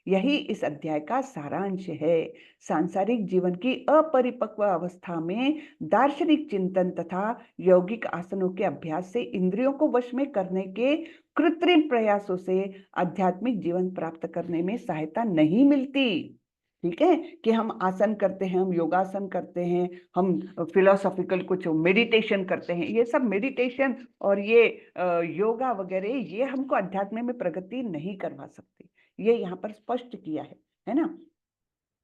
यही इस अध्याय का सारांश है। सांसारिक जीवन की अपरिपक्व अवस्था में दार्शनिक चिंतन तथा यौगिक आसनों के अभ्यास से इंद्रियों को वश में करने के कृत्रिम प्रयासों से आध्यात्मिक जीवन प्राप्त करने में सहायता नहीं मिलती। ठीक है कि हम आसन करते हैं, हम योगासन करते हैं, हम फिलोसॉफिकल कुछ मेडिटेशन करते हैं, ये सब मेडिटेशन और ये योगा वगैरह ये हमको अध्यात्म में प्रगति नहीं करवा सकते। ये यहाँ पर स्पष्ट किया है ना।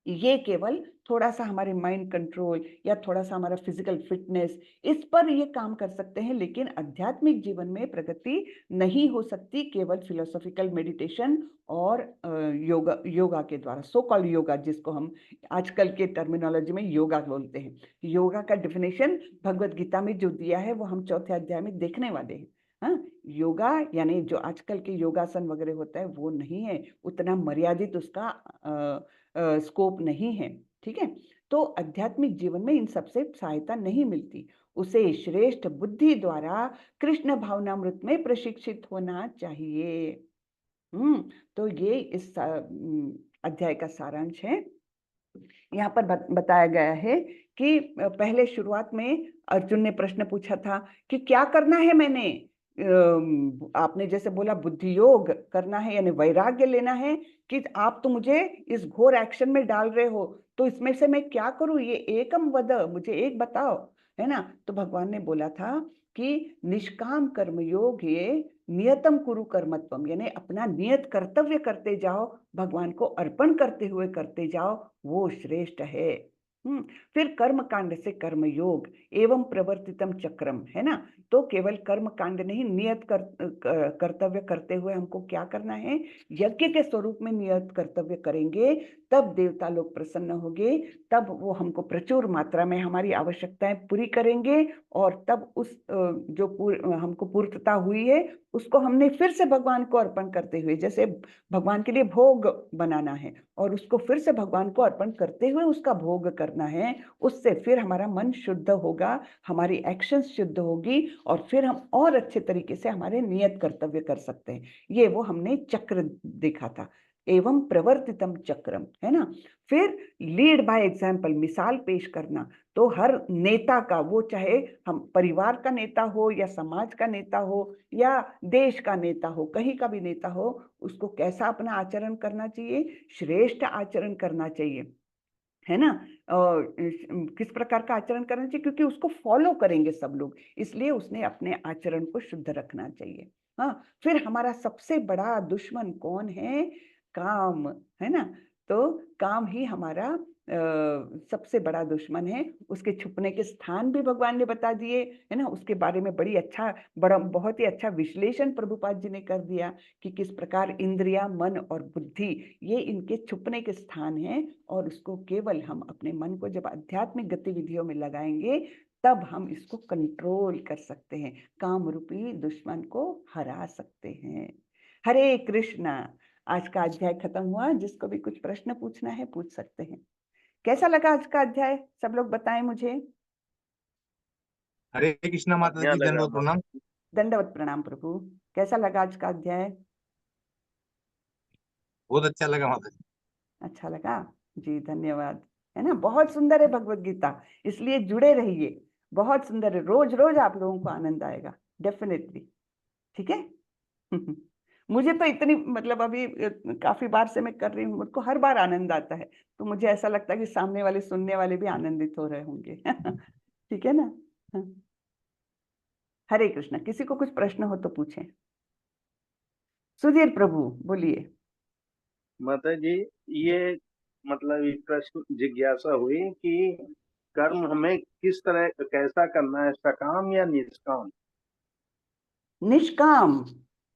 ये केवल थोड़ा सा हमारे माइंड कंट्रोल या थोड़ा सा हमारा फिजिकल फिटनेस, इस पर ये काम कर सकते हैं, लेकिन आध्यात्मिक जीवन में प्रगति नहीं हो सकती केवल फिलोसॉफिकल मेडिटेशन और योगा के द्वारा। सो कॉल्ड योगा, जिसको हम आजकल के टर्मिनोलॉजी में योगा बोलते हैं। योगा का डिफिनेशन भगवत गीता में जो दिया है वो हम चौथे अध्याय में देखने वाले हैं। हाँ, योगा यानी जो आजकल के योगासन वगैरह होता है वो नहीं है, उतना मर्यादित उसका स्कोप नहीं है। ठीक है, तो आध्यात्मिक जीवन में इन सबसे सहायता नहीं मिलती। उसे श्रेष्ठ बुद्धि द्वारा कृष्ण भावनामृत में प्रशिक्षित होना चाहिए। तो ये इस अध्याय का सारांश है। यहाँ पर बताया गया है कि पहले शुरुआत में अर्जुन ने प्रश्न पूछा था कि क्या करना है मैंने। आपने जैसे बोला बुद्धि योग करना है यानी वैराग्य लेना है, कि आप तो मुझे इस घोर एक्शन में डाल रहे हो, तो इसमें से मैं क्या करूं, ये एकम वद, मुझे एक बताओ, है ना। तो भगवान ने बोला था कि निष्काम कर्म योग ये नियतम कुरु कर्मत्वम, यानी अपना नियत कर्तव्य करते जाओ, भगवान को अर्पण करते हुए करते जाओ, वो श्रेष्ठ है। फिर कर्म कांड से कर्म योग एवं प्रवर्तितम चक्रम, है ना। तो केवल कर्म कांड नहीं, नियत कर्तव्य करते हुए हमको क्या करना है, यज्ञ के स्वरूप में नियत कर्तव्य करेंगे, तब देवता लोग प्रसन्न होंगे, तब वो हमको प्रचुर मात्रा में हमारी आवश्यकताएं पूरी करेंगे, और तब उस जो हमको पूर्तता हुई है उसको हमने फिर से भगवान को अर्पण करते हुए, जैसे भगवान के लिए भोग बनाना है और उसको फिर से भगवान को अर्पण करते हुए उसका भोग करना है, उससे फिर हमारा मन शुद्ध होगा, हमारी एक्शंस शुद्ध होगी, और फिर हम और अच्छे तरीके से हमारे नियत कर्तव्य कर सकते हैं। ये वो हमने चक्र देखा था, एवं प्रवर्तितम चक्रम, है ना। फिर लीड बाय एग्जाम्पल, मिसाल पेश करना। तो हर नेता का, वो चाहे हम परिवार का नेता हो या समाज का नेता हो या देश का नेता हो, कहीं का भी नेता हो, उसको कैसा अपना आचरण करना चाहिए, श्रेष्ठ आचरण करना चाहिए, है ना। किस प्रकार का आचरण करना चाहिए, क्योंकि उसको फॉलो करेंगे सब लोग, इसलिए उसने अपने आचरण को शुद्ध रखना चाहिए। हाँ, फिर हमारा सबसे बड़ा दुश्मन कौन है, काम, है ना। तो काम ही हमारा सबसे बड़ा दुश्मन है। उसके छुपने के स्थान भी भगवान ने बता दिए, है ना। उसके बारे में बहुत ही अच्छा विश्लेषण प्रभुपाद जी ने कर दिया कि किस प्रकार इंद्रिया, मन और बुद्धि, ये इनके छुपने के स्थान हैं, और उसको केवल हम अपने मन को जब आध्यात्मिक गतिविधियों में लगाएंगे, तब हम इसको कंट्रोल कर सकते हैं, काम रूपी दुश्मन को हरा सकते हैं। हरे कृष्णा। आज का अध्याय खत्म हुआ। जिसको भी कुछ प्रश्न पूछना है पूछ सकते हैं। कैसा लगा आज का अध्याय, सब लोग बताएं मुझे। हरे कृष्णा माता बढ़िया जी, लगा दंडवत प्रणाम। दंडवत प्रणाम प्रभु। कैसा लगा आज का अध्याय। बहुत अच्छा लगा माता जी। अच्छा लगा जी, धन्यवाद। है ना, बहुत सुंदर है भगवत गीता, इसलिए जुड़े रहिए। बहुत सुंदर है, रोज रोज आप लोगों को आनंद आएगा, डेफिनेटली। ठीक है। मुझे तो इतनी, मतलब अभी काफी बार से मैं कर रही हूँ, मुझको हर बार आनंद आता है, तो मुझे ऐसा लगता है कि सामने वाले सुनने वाले भी आनंदित हो रहे होंगे। ठीक है ना। हाँ। हरे कृष्ण। किसी को कुछ प्रश्न हो तो पूछें। सुधीर प्रभु बोलिए। माता जी, ये मतलब एक प्रश्न जिज्ञासा हुई कि कर्म हमें किस तरह कैसा करना है, सकाम या निष्काम। निष्काम,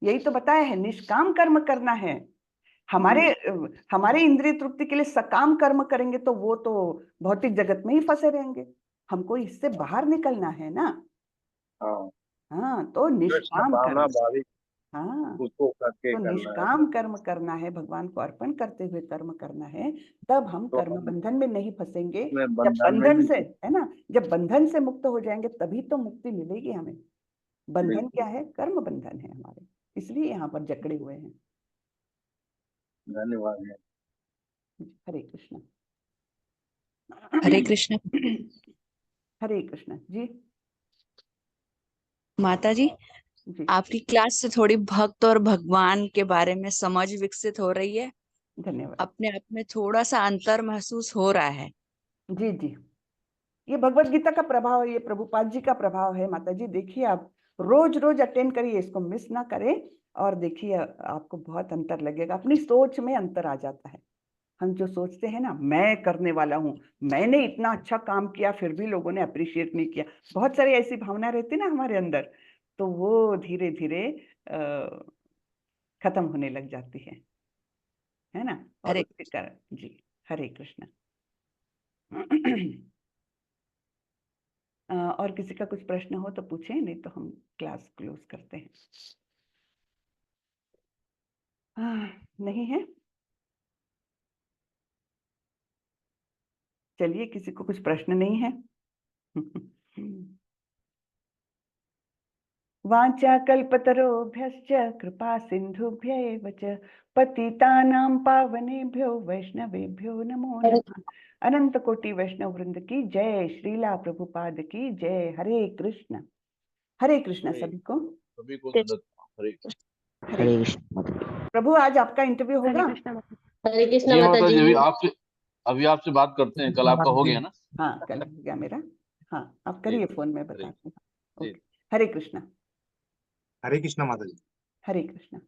यही तो बताया है, निष्काम कर्म करना है। हमारे जी। हमारे इंद्रिय तृप्ति के लिए सकाम कर्म करेंगे तो वो तो भौतिक जगत में ही फंसे रहेंगे। हमको इससे बाहर निकलना है ना। हाँ, हाँ, तो कृष्ण निष्काम भावना कर्म। भावित हाँ, उसको करके तो करना है। निष्काम कर्म करना है, भगवान को अर्पण करते हुए कर्म करना है, तब हम तो कर्म हम बंधन में नहीं फंसेंगे। उसमें जब बंधन में बंधन नहीं से, फंस- है ना, जब बंधन से मुक्त हो जाएंगे तभी तो मुक्ति मिलेगी हमें। बंधन बिल्कुल। क्या है, कर्म बंधन है हमारे, इसलिए यहाँ पर जकड़े हुए हैं। धन्यवाद है। हरे कृष्ण। हरे कृष्ण। हरे कृष्ण जी। माता जी, जी आपकी क्लास से थोड़ी भक्त और भगवान के बारे में समझ विकसित हो रही है। धन्यवाद। अपने आप में थोड़ा सा अंतर महसूस हो रहा है। जी जी, ये भगवत गीता का प्रभाव है, ये प्रभुपाद जी का प्रभाव है। माता जी देखिए, आप रोज रोज अटेंड करिए, इसको मिस ना करें, और देखिए आपको बहुत अंतर लगेगा, अपनी सोच में अंतर आ जाता है। हम जो सोचते हैं ना, मैं करने वाला हूँ, मैंने इतना अच्छा काम किया फिर भी लोगों ने अप्रिशिएट नहीं किया, बहुत सारी ऐसी भावना रहती है ना हमारे अंदर, तो वो धीरे धीरे खत्म होने लग जाती है ना। और हरे उसके कारण जी। हरे कृष्ण। और किसी का कुछ प्रश्न हो तो पूछें, नहीं तो हम क्लास क्लोज करते हैं। नहीं है। चलिए, किसी को कुछ प्रश्न नहीं है? वाञ्छाकल्पतरुभ्यश्च कृपा सिन्धुभ्य एव च पतितानां पावनेभ्यो वैष्णवेभ्यो नमो नमः। अनंत कोटि वैष्णव वृंद की जय, श्रीला प्रभुपाद की जय। हरे कृष्ण। हरे कृष्ण सभी को। सभी को दंडवत। हरे कृष्ण। हरे कृष्ण। प्रभु, आज आपका इंटरव्यू होगा? हरे कृष्ण जी माता माता जी, जी। अभी आपसे बात करते हैं। कल आपका हो गया ना? हाँ, कल हो गया मेरा। हाँ, आप जी, करिए फोन में, हरे बताते हैं। जी। ओके, हरे कृष्ण। हरे कृष्ण माता जी। हरे कृष्ण।